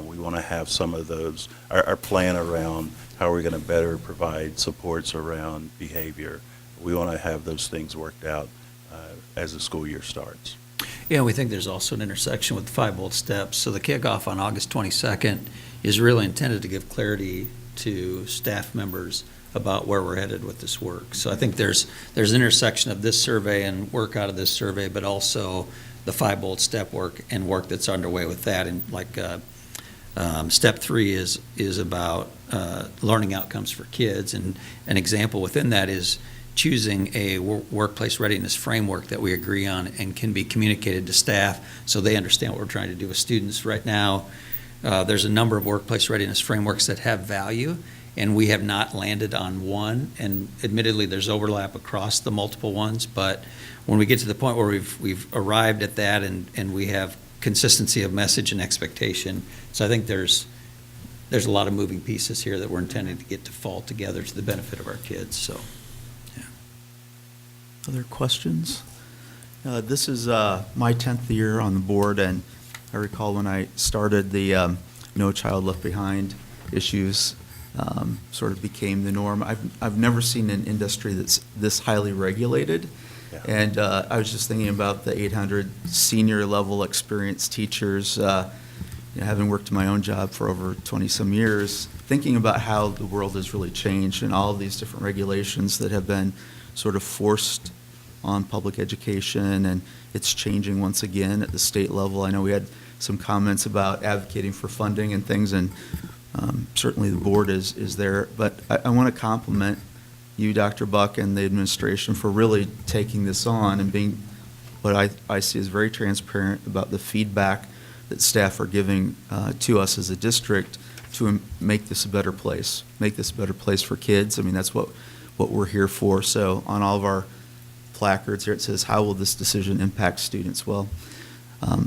We want to have some of those, our plan around how we're going to better provide supports around behavior. We want to have those things worked out as the school year starts. Yeah, we think there's also an intersection with the 5 bold steps. So the kickoff on August 22nd is really intended to give clarity to staff members about where we're headed with this work. So I think there's an intersection of this survey and work out of this survey, but also the 5 bold step work and work that's underway with that. And like step 3 is about learning outcomes for kids. And an example within that is choosing a workplace readiness framework that we agree on and can be communicated to staff so they understand what we're trying to do with students. Right now, there's a number of workplace readiness frameworks that have value, and we have not landed on one. And admittedly, there's overlap across the multiple ones, but when we get to the point where we've arrived at that and we have consistency of message and expectation, so I think there's there's a lot of moving pieces here that we're intending to get to fall together to the benefit of our kids, so, yeah. Other questions? This is my 10th year on the board, and I recall when I started, the No Child Left Behind issues sort of became the norm. I've never seen an industry that's this highly regulated. Yeah. And I was just thinking about the 800 senior level experienced teachers, having worked in my own job for over 20-some years, thinking about how the world has really changed and all of these different regulations that have been sort of forced on public education, and it's changing once again at the state level. I know we had some comments about advocating for funding and things, and certainly the board is there. But I want to compliment you, Dr. Buck, and the administration for really taking this on and being what I see as very transparent about the feedback that staff are giving to us as a district to make this a better place for kids. I mean, that's what we're here for. So on all of our placards here, it says, how will this decision impact students? Well,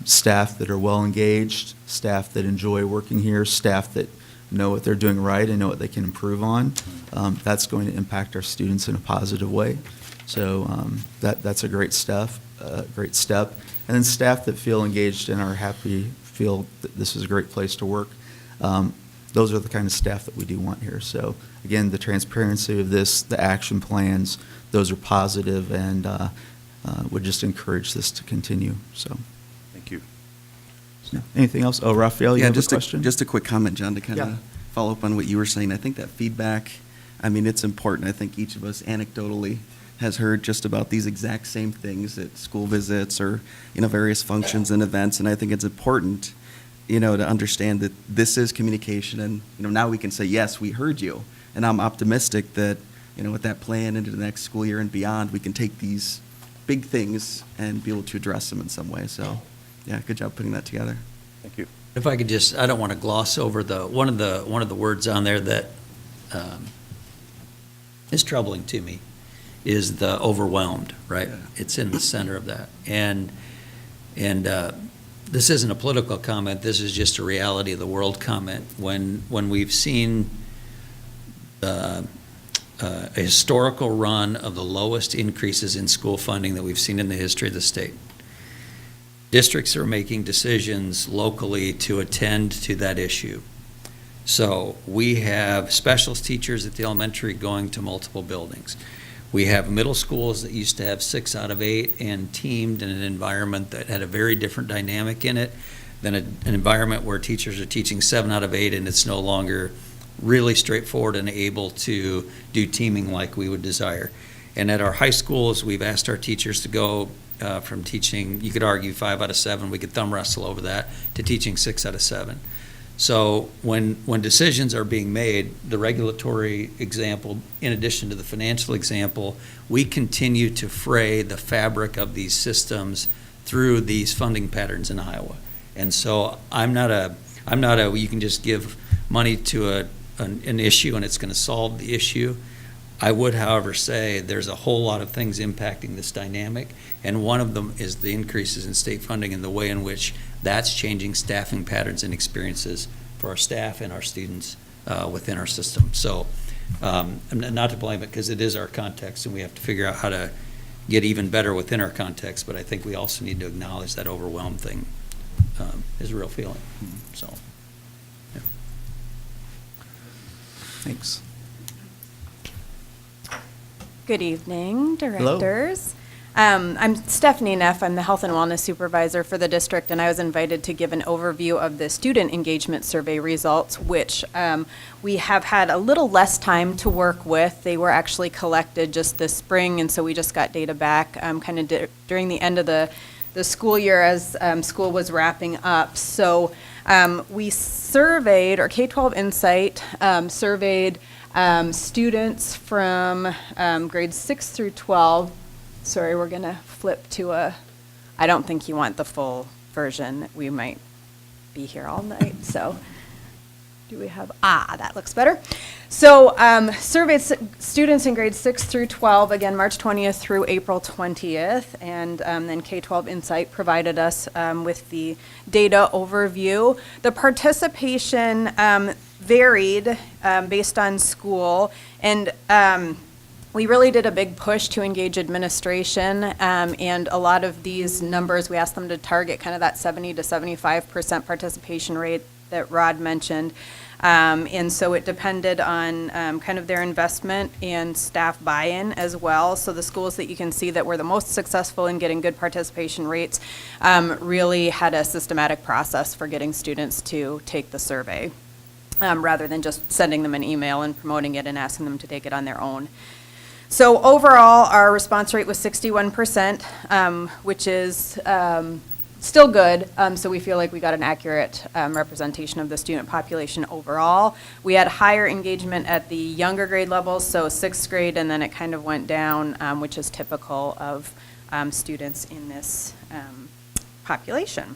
staff that are well engaged, staff that enjoy working here, staff that know what they're doing right and know what they can improve on, that's going to impact our students in a positive way. So that's a great step. And then staff that feel engaged and are happy, feel that this is a great place to work. Those are the kind of staff that we do want here. So again, the transparency of this, the action plans, those are positive, and would just encourage this to continue. So, Thank you. anything else? Oh, Raphael, you have a question? Just a quick comment, John, to kind of Yeah. follow up on what you were saying. I think that feedback, I mean, it's important. I think each of us anecdotally has heard just about these exact same things at school visits or, various functions and events. And I think it's important, to understand that this is communication. And, now we can say, yes, we heard you. And I'm optimistic that, with that plan into the next school year and beyond, we can take these big things and be able to address them in some way. So, yeah, good job putting that together. Thank you. If I could just, I don't want to gloss over one of the words on there that is troubling to me is the overwhelmed, right? Yeah. It's in the center of that. And this isn't a political comment, this is just a reality of the world comment. When we've seen a historical run of the lowest increases in school funding that we've seen in the history of the state, districts are making decisions locally to attend to that issue. So we have specialist teachers at the elementary going to multiple buildings. We have middle schools that used to have 6 out of 8 and teamed in an environment that had a very different dynamic in it than an environment where teachers are teaching 7 out of 8 and it's no longer really straightforward and able to do teaming like we would desire. And at our high schools, we've asked our teachers to go from teaching, you could argue 5 out of 7, we could thumb wrestle over that, to teaching 6 out of 7. So when decisions are being made, the regulatory example, in addition to the financial example, we continue to fray the fabric of these systems through these funding patterns in Iowa. And so I'm not a you can just give money to an issue and it's going to solve the issue. I would, however, say there's a whole lot of things impacting this dynamic, and one of them is the increases in state funding and the way in which that's changing staffing patterns and experiences for our staff and our students within our system. So, not to blame it, because it is our context, and we have to figure out how to get even better within our context, but I think we also need to acknowledge that overwhelmed thing is a real feeling, so. Yeah. Thanks. Good evening, directors. I'm Stephanie Neff. I'm the Health and Wellness Supervisor for the district, and I was invited to give an overview of the student engagement survey results, which we have had a little less time to work with. They were actually collected just this spring, and so we just got data back kind of during the end of the school year as school was wrapping up. So we surveyed, or K-12 Insight surveyed students from grades 6 through 12. Sorry, we're going to flip to I don't think you want the full version. We might be here all night, so. do we have, that looks better. So surveyed students in grades 6 through 12, again, March 20th through April 20th, and then K-12 Insight provided us with the data overview. The participation varied based on school, and we really did a big push to engage administration, and a lot of these numbers, we asked them to target kind of that 70 to 75% participation rate that Rod mentioned. And so it depended on kind of their investment and staff buy-in as well. So the schools that you can see that were the most successful in getting good participation rates really had a systematic process for getting students to take the survey, rather than just sending them an email and promoting it and asking them to take it on their own. So overall, our response rate was 61%, which is still good. So we feel like we got an accurate representation of the student population overall. We had higher engagement at the younger grade levels, so 6th grade, and then it kind of went down, which is typical of students in this population.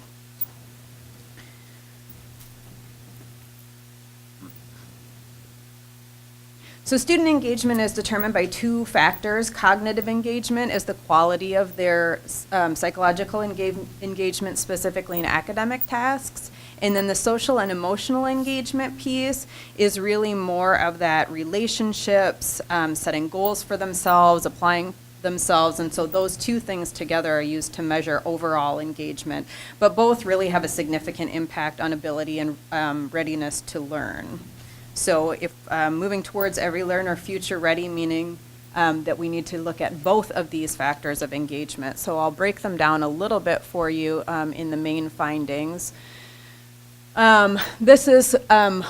So student engagement is determined by two factors. Cognitive engagement is the quality of their psychological engagement, specifically in academic tasks. And then the social and emotional engagement piece is really more of that relationships, setting goals for themselves, applying themselves, and so those two things together are used to measure overall engagement. But both really have a significant impact on ability and readiness to learn. So if moving towards every learner future ready, meaning that we need to look at both of these factors of engagement. So I'll break them down a little bit for you in the main findings. This is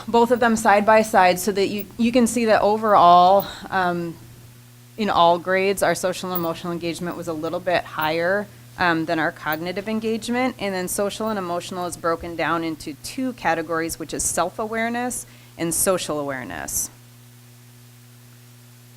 both of them side by side so that you can see that overall in all grades our social and emotional engagement was a little bit higher than our cognitive engagement. And then social and emotional is broken down into two categories, which is self-awareness and social awareness.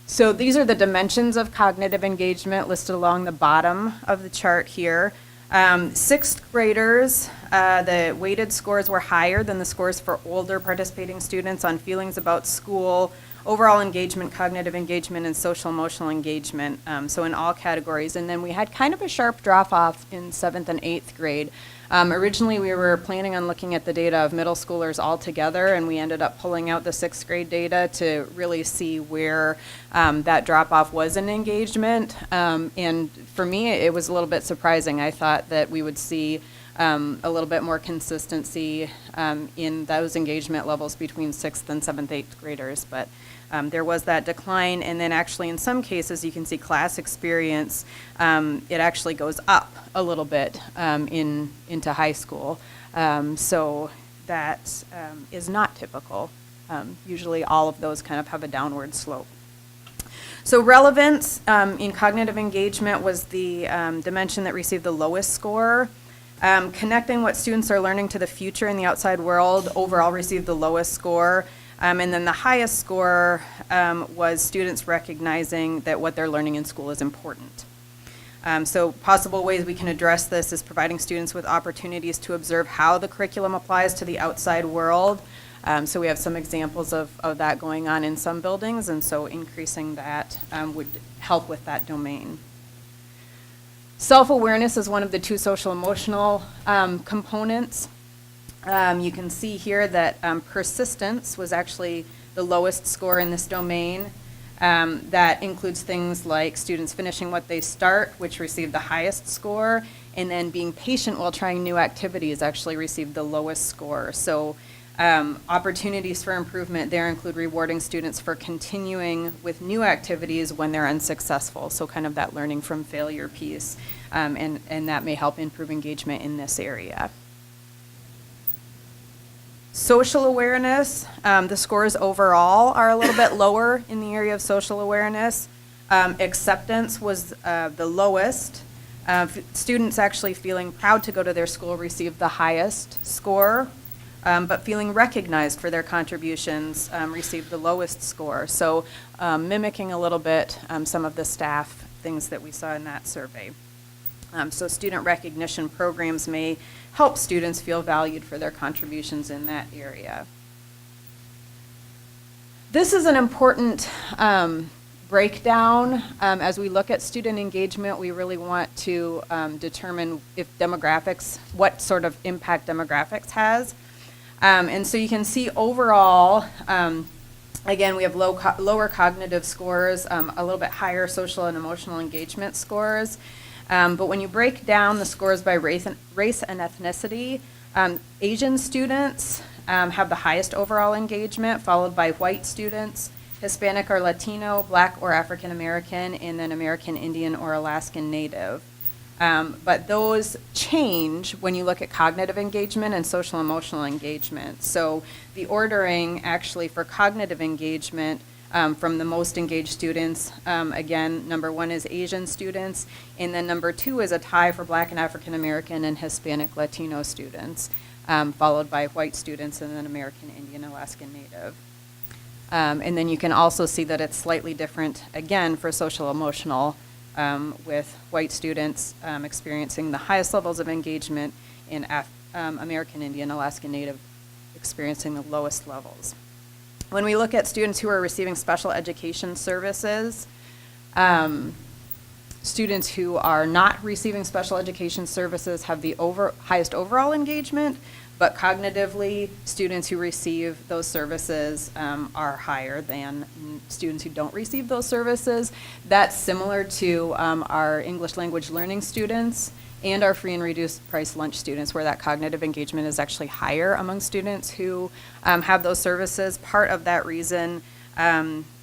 So these are the dimensions of cognitive engagement listed along the bottom of the chart here. 6th graders, the weighted scores were higher than the scores for older participating students on feelings about school, overall engagement, cognitive engagement, and social emotional engagement, so in all categories. And then we had kind of a sharp drop-off in 7th and 8th grade. Originally, we were planning on looking at the data of middle schoolers all together, and we ended up pulling out the 6th grade data to really see where that drop-off was in engagement. And for me, it was a little bit surprising. I thought that we would see a little bit more consistency in those engagement levels between 6th and 7th, 8th graders, but there was that decline. And then actually in some cases you can see class experience, it actually goes up a little bit into high school. So that is not typical. Usually all of those kind of have a downward slope. So relevance in cognitive engagement was the dimension that received the lowest score. Connecting what students are learning to the future and the outside world overall received the lowest score. And then the highest score was students recognizing that what they're learning in school is important. So possible ways we can address this is providing students with opportunities to observe how the curriculum applies to the outside world. So we have some examples of that going on in some buildings, and so increasing that would help with that domain. Self-awareness is one of the two social-emotional components. You can see here that persistence was actually the lowest score in this domain. That includes things like students finishing what they start, which received the highest score, and then being patient while trying new activities actually received the lowest score. So opportunities for improvement there include rewarding students for continuing with new activities when they're unsuccessful. So kind of that learning from failure piece, and that may help improve engagement in this area. Social awareness, the scores overall are a little bit lower in the area of social awareness. Acceptance was the lowest. Students actually feeling proud to go to their school received the highest score, but feeling recognized for their contributions received the lowest score. So mimicking a little bit some of the staff things that we saw in that survey. So student recognition programs may help students feel valued for their contributions in that area. This is an important breakdown. As we look at student engagement, we really want to determine if demographics, what sort of impact demographics has. And so you can see overall, again, we have lower cognitive scores, a little bit higher social and emotional engagement scores. But when you break down the scores by race and ethnicity, Asian students have the highest overall engagement, followed by white students, Hispanic or Latino, Black or African American, and then American Indian or Alaskan Native. But those change when you look at cognitive engagement and social emotional engagement. So the ordering actually for cognitive engagement from the most engaged students, again, number 1 is Asian students, and then number 2 is a tie for Black and African American and Hispanic Latino students, followed by white students and then American Indian, Alaskan Native. And then you can also see that it's slightly different, again, for social emotional, with white students experiencing the highest levels of engagement and American Indian, Alaskan Native experiencing the lowest levels. When we look at students who are receiving special education services, students who are not receiving special education services have the highest overall engagement, but cognitively, students who receive those services are higher than students who don't receive those services. That's similar to our English language learning students and our free and reduced price lunch students, where that cognitive engagement is actually higher among students who have those services. Part of that reason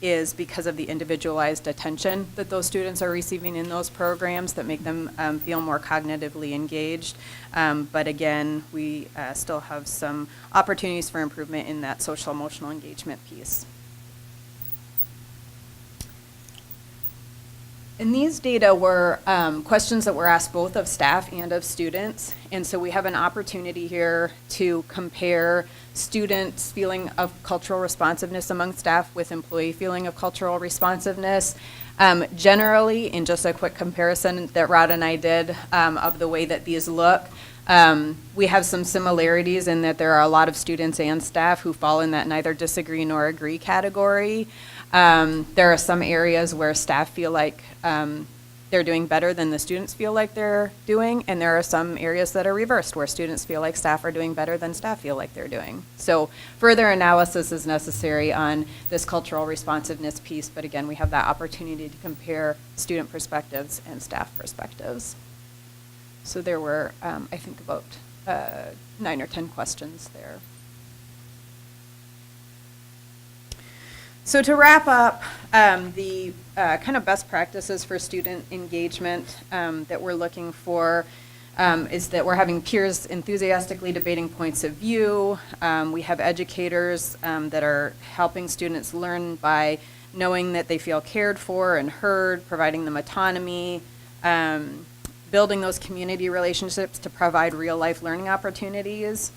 is because of the individualized attention that those students are receiving in those programs that make them feel more cognitively engaged. But again, we still have some opportunities for improvement in that social emotional engagement piece. And these data were questions that were asked both of staff and of students. And so we have an opportunity here to compare students' feeling of cultural responsiveness among staff with employee feeling of cultural responsiveness. Generally, in just a quick comparison that Rod and I did of the way that these look, we have some similarities in that there are a lot of students and staff who fall in that neither disagree nor agree category. There are some areas where staff feel like they're doing better than the students feel like they're doing, and there are some areas that are reversed, where students feel like staff are doing better than staff feel like they're doing. So further analysis is necessary on this cultural responsiveness piece, but again, we have that opportunity to compare student perspectives and staff perspectives. So there were, I think, about 9 or 10 questions there. So to wrap up, the kind of best practices for student engagement that we're looking for is that we're having peers enthusiastically debating points of view. We have educators that are helping students learn by knowing that they feel cared for and heard, providing them autonomy, building those community relationships to provide real-life learning opportunities,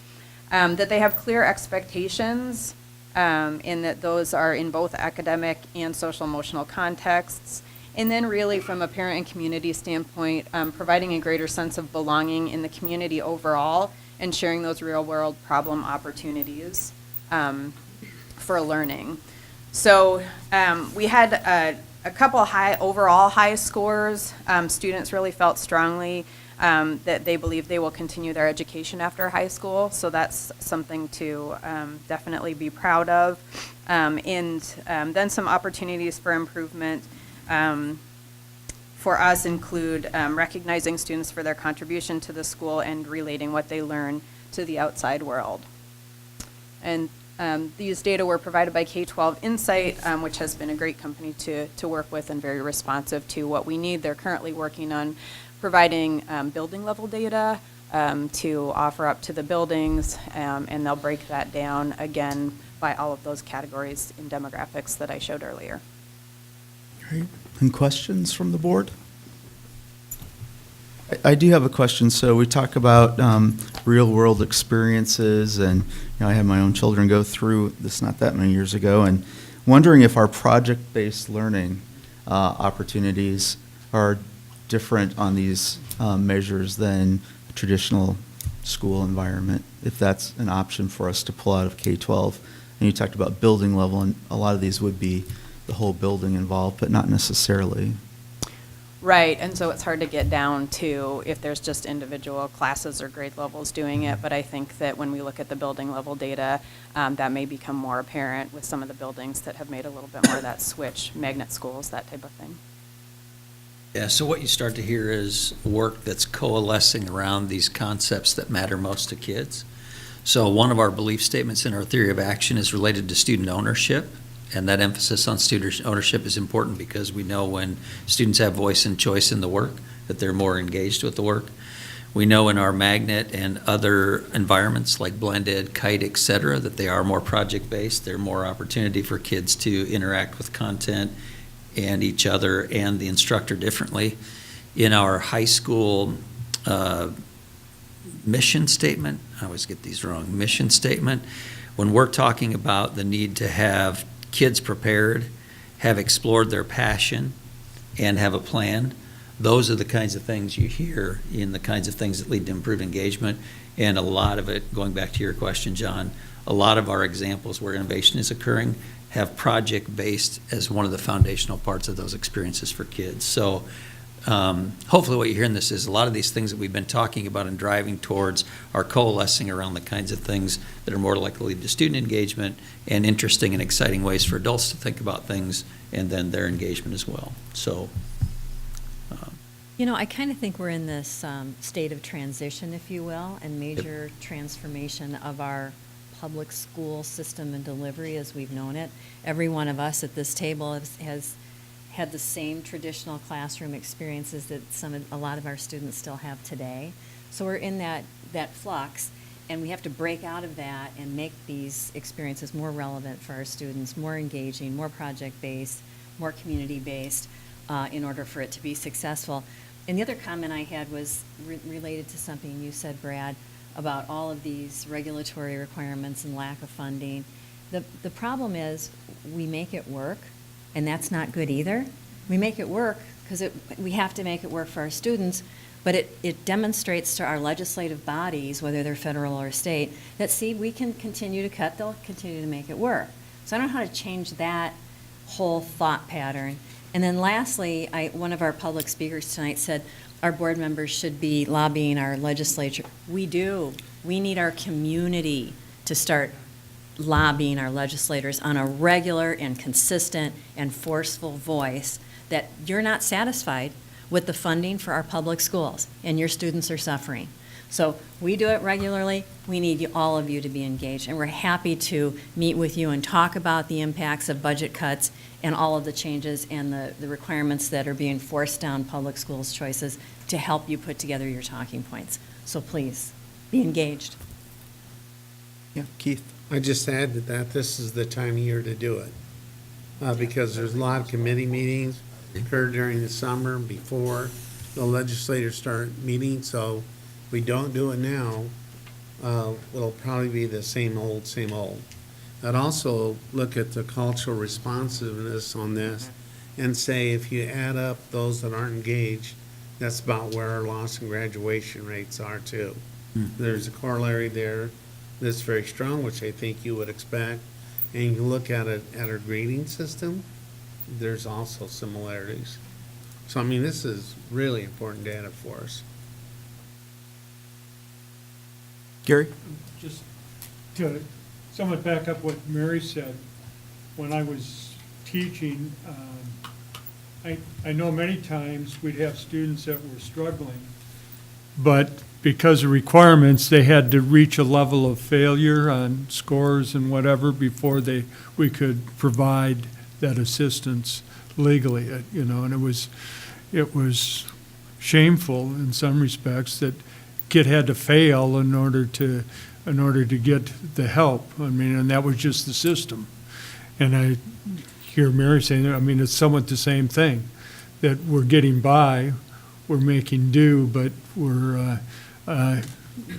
that they have clear expectations, in that those are in both academic and social emotional contexts. And then really from a parent and community standpoint, providing a greater sense of belonging in the community overall and sharing those real world problem opportunities for learning. So we had a couple overall high scores. Students really felt strongly that they believe they will continue their education after high school. So that's something to definitely be proud of. And then some opportunities for improvement for us include recognizing students for their contribution to the school and relating what they learn to the outside world. And these data were provided by K-12 Insight, which has been a great company to work with and very responsive to what we need. They're currently working on providing building level data to offer up to the buildings, and they'll break that down again by all of those categories in demographics that I showed earlier. Great. And questions from the board? I do have a question. So we talk about real world experiences, and I had my own children go through this not that many years ago, and wondering if our project-based learning opportunities are different on these measures than a traditional school environment, if that's an option for us to pull out of K-12 And you talked about building level, and a lot of these would be the whole building involved, but not necessarily. Right, and so it's hard to get down to if there's just individual classes or grade levels doing it, but I think that when we look at the building level data, that may become more apparent with some of the buildings that have made a little bit more of that switch, magnet schools, that type of thing. Yeah, so what you start to hear is work that's coalescing around these concepts that matter most to kids. So one of our belief statements in our theory of action is related to student ownership. And that emphasis on student ownership is important because we know when students have voice and choice in the work, that they're more engaged with the work. We know in our magnet and other environments like blended, kite, et cetera, that they are more project-based. They're more opportunity for kids to interact with content and each other and the instructor differently. In our high school mission statement, I always get these wrong, mission statement, when we're talking about the need to have kids prepared, have explored their passion, and have a plan. Those are the kinds of things you hear in the kinds of things that lead to improved engagement. And a lot of it, going back to your question, John, a lot of our examples where innovation is occurring have project-based as one of the foundational parts of those experiences for kids. So hopefully what you hear in this is a lot of these things that we've been talking about and driving towards are coalescing around the kinds of things that are more likely to lead to student engagement and interesting and exciting ways for adults to think about things and then their engagement as well. So, You know, I kind of think we're in this state of transition, if you will, and major transformation of our public school system and delivery as we've known it. Every one of us at this table has had the same traditional classroom experiences that a lot of our students still have today. So we're in that flux, and we have to break out of that and make these experiences more relevant for our students, more engaging, more project-based, more community-based, in order for it to be successful. And the other comment I had was related to something you said, Brad, about all of these regulatory requirements and lack of funding. The problem is we make it work, and that's not good either. We make it work because we have to make it work for our students, but it demonstrates to our legislative bodies, whether they're federal or state, that, see, we can continue to cut, they'll continue to make it work. So I don't know how to change that whole thought pattern. And then lastly, one of our public speakers tonight said our board members should be lobbying our legislature. We do. We need our community to start lobbying our legislators on a regular and consistent and forceful voice that you're not satisfied with the funding for our public schools and your students are suffering. So we do it regularly. We need all of you to be engaged, and we're happy to meet with you and talk about the impacts of budget cuts and all of the changes and the requirements that are being forced down public schools' choices to help you put together your talking points. So please, be engaged. Yeah, Keith? I just add to that this is the time of year to do it. Because there's a lot of committee meetings occur during the summer before the legislators start meeting, so if we don't do it now, it'll probably be the same old, same old. I'd also look at the cultural responsiveness on this and say if you add up those that aren't engaged, that's about where our loss and graduation rates are too. There's a corollary there that's very strong, which I think you would expect. And you look at it at our grading system, there's also similarities. So, I mean, this is really important data for us. Gary? Just to somewhat back up what Mary said, when I was teaching, I know many times we'd have students that were struggling, but because of requirements, they had to reach a level of failure on scores and whatever before we could provide that assistance legally, and it was shameful in some respects that kid had to fail in order to get the help. I mean, and that was just the system. And I hear Mary saying, I mean, it's somewhat the same thing, that we're getting by, we're making do, but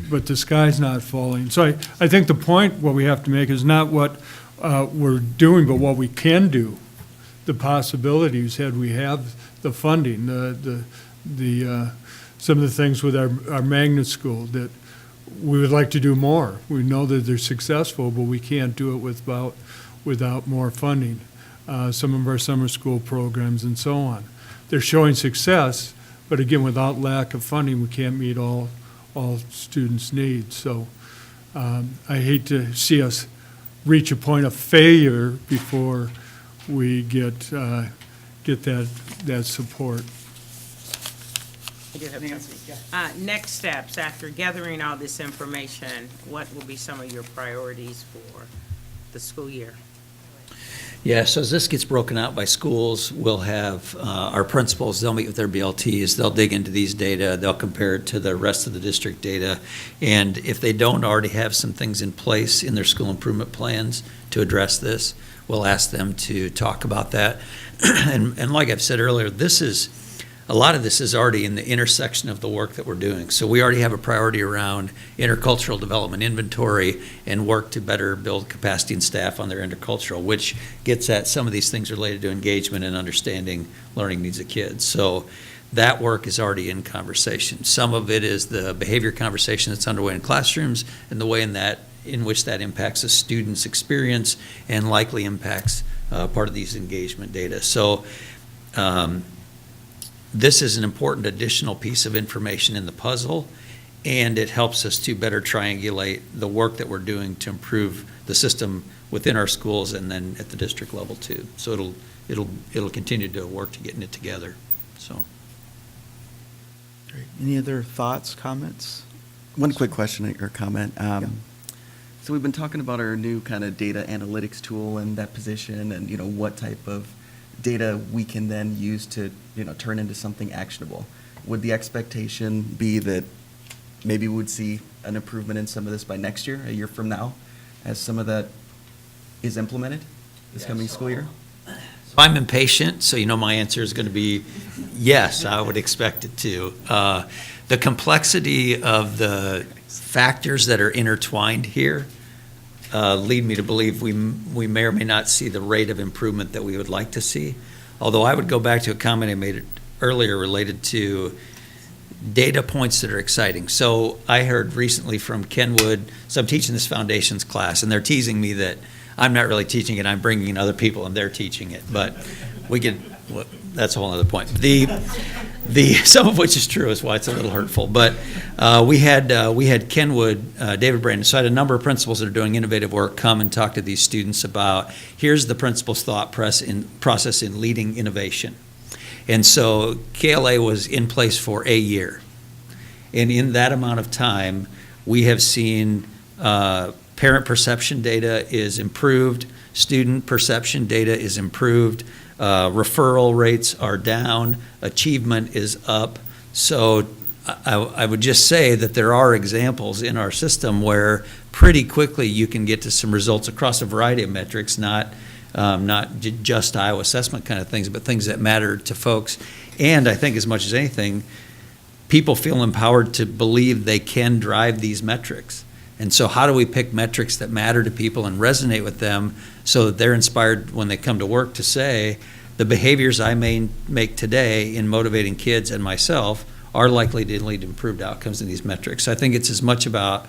but the sky's not falling. So I think the point, what we have to make is not what we're doing, but what we can do, the possibilities had we have the funding, some of the things with our magnet school, that we would like to do more. We know that they're successful, but we can't do it without more funding. Some of our summer school programs and so on. They're showing success, but again, without lack of funding, we can't meet all students' needs. So I hate to see us reach a point of failure before we get that support. I do have something. Next steps, after gathering all this information, what will be some of your priorities for the school year? Yeah, so as this gets broken out by schools, we'll have our principals, they'll meet with their BLTs, they'll dig into these data, they'll compare it to the rest of the district data, and if they don't already have some things in place in their school improvement plans to address this, we'll ask them to talk about that. And like I've said earlier, a lot of this is already in the intersection of the work that we're doing. So we already have a priority around intercultural development inventory and work to better build capacity and staff on their intercultural, which gets at some of these things related to engagement and understanding learning needs of kids. So that work is already in conversation. Some of it is the behavior conversation that's underway in classrooms and the way in which that impacts a student's experience and likely impacts part of these engagement data. So this is an important additional piece of information in the puzzle, and it helps us to better triangulate the work that we're doing to improve the system within our schools and then at the district level too. So it'll continue to work to getting it together. So. Great. Any other thoughts, comments? One quick question or comment. So we've been talking about our new kind of data analytics tool and that position, and what type of data we can then use to turn into something actionable. Would the expectation be that maybe we would see an improvement in some of this by next year, a year from now, as some of that is implemented this coming school year? So I'm impatient, so my answer is going to be yes, I would expect it to. The complexity of the factors that are intertwined here lead me to believe we may or may not see the rate of improvement that we would like to see. Although I would go back to a comment I made earlier related to data points that are exciting. So I heard recently from Kenwood, so I'm teaching this foundations class, and they're teasing me that I'm not really teaching it, I'm bringing in other people and they're teaching it. But that's a whole other point. Some of which is true is why it's a little hurtful. But we had Kenwood, David Brandon, so I had a number of principals that are doing innovative work come and talk to these students about here's the principal's thought process in leading innovation. And so KLA was in place for a year. And in that amount of time, we have seen parent perception data is improved, student perception data is improved, referral rates are down, achievement is up. So I would just say that there are examples in our system where pretty quickly you can get to some results across a variety of metrics, not just Iowa assessment kind of things, but things that matter to folks. And I think as much as anything, people feel empowered to believe they can drive these metrics. And so how do we pick metrics that matter to people and resonate with them so that they're inspired when they come to work to say, the behaviors I may make today in motivating kids and myself are likely to lead to improved outcomes in these metrics. So I think it's as much about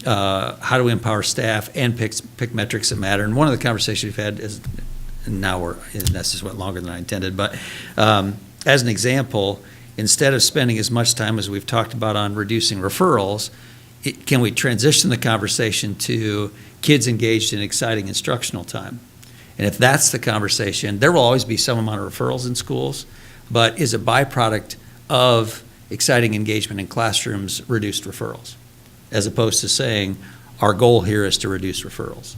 how do we empower staff and pick metrics that matter. And one of the conversations we've had is, and now this just went longer than I intended, but as an example, instead of spending as much time as we've talked about on reducing referrals, can we transition the conversation to kids engaged in exciting instructional time? And if that's the conversation, there will always be some amount of referrals in schools, but is a byproduct of exciting engagement in classrooms reduced referrals, as opposed to saying our goal here is to reduce referrals,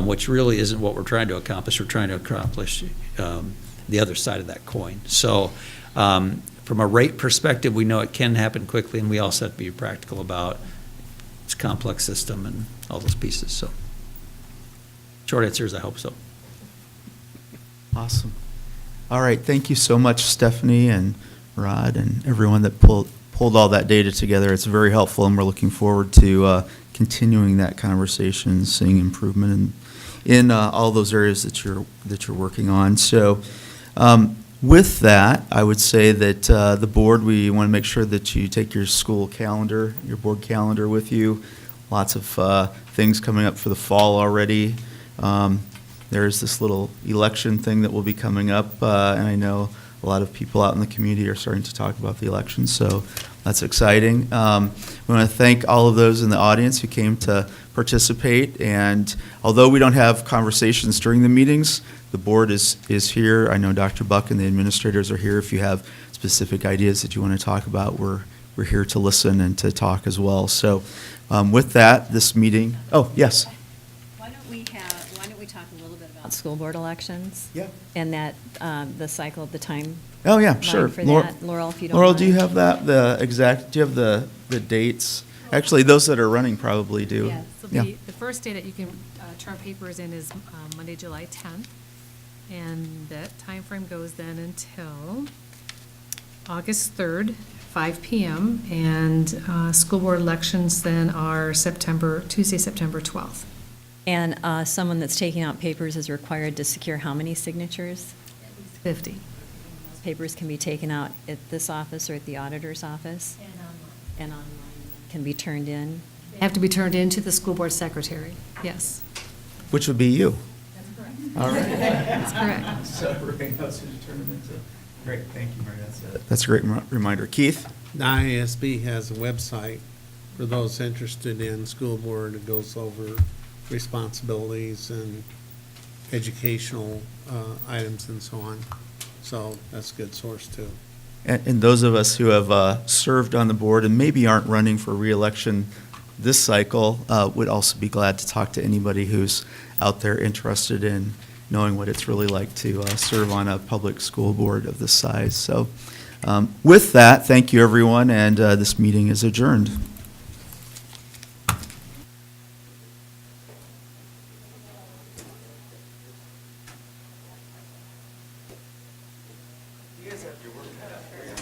which really isn't what we're trying to accomplish. We're trying to accomplish the other side of that coin. So from a rate perspective, we know it can happen quickly, and we also have to be practical about it's a complex system and all those pieces. So short answer is I hope so. Awesome. All right, thank you so much, Stephanie and Rod and everyone that pulled all that data together. It's very helpful, and we're looking forward to continuing that conversation and seeing improvement in all those areas that you're working on. So With that, I would say that the board, we want to make sure that you take your school calendar, your board calendar with you. Lots of things coming up for the fall already. There's this little election thing that will be coming up, and I know a lot of people out in the community are starting to talk about the election, so that's exciting. We want to thank all of those in the audience who came to participate, and although we don't have conversations during the meetings, the board is here. I know Dr. Buck and the administrators are here. If you have specific ideas that you want to talk about, we're here to listen and to talk as well. So with that, this meeting, oh, yes. Why don't we talk a little bit about school board elections? Yeah. And that, the cycle of the time. Oh, yeah, line sure. For that. Laurel, if you don't Laurel, mind. do you have that, do you have the dates? Actually, those that are running probably do. Yeah, so Yeah. the first day that you can turn papers in is Monday, July 10th. And that time frame goes then until August 3rd, 5 PM. And school board elections then are Tuesday, September 12th. And someone that's taking out papers is required to secure how many signatures? 50. Papers can be taken out at this office or at the auditor's office? And online. Can be turned in? They have to be turned in to the school board secretary, yes. Which would be you. That's correct. All right. That's correct. So everybody knows who to turn them into. Great, thank you, Mary. That's a great reminder. Keith? The ISB has a website for those interested in school board. It goes over responsibilities and educational items and so on. So that's a good source too. And those of us who have served on the board and maybe aren't running for reelection this cycle would also be glad to talk to anybody who's out there interested in knowing what it's really like to serve on a public school board of this size. So with that, thank you, everyone, and this meeting is adjourned. You guys have your work cut out for you.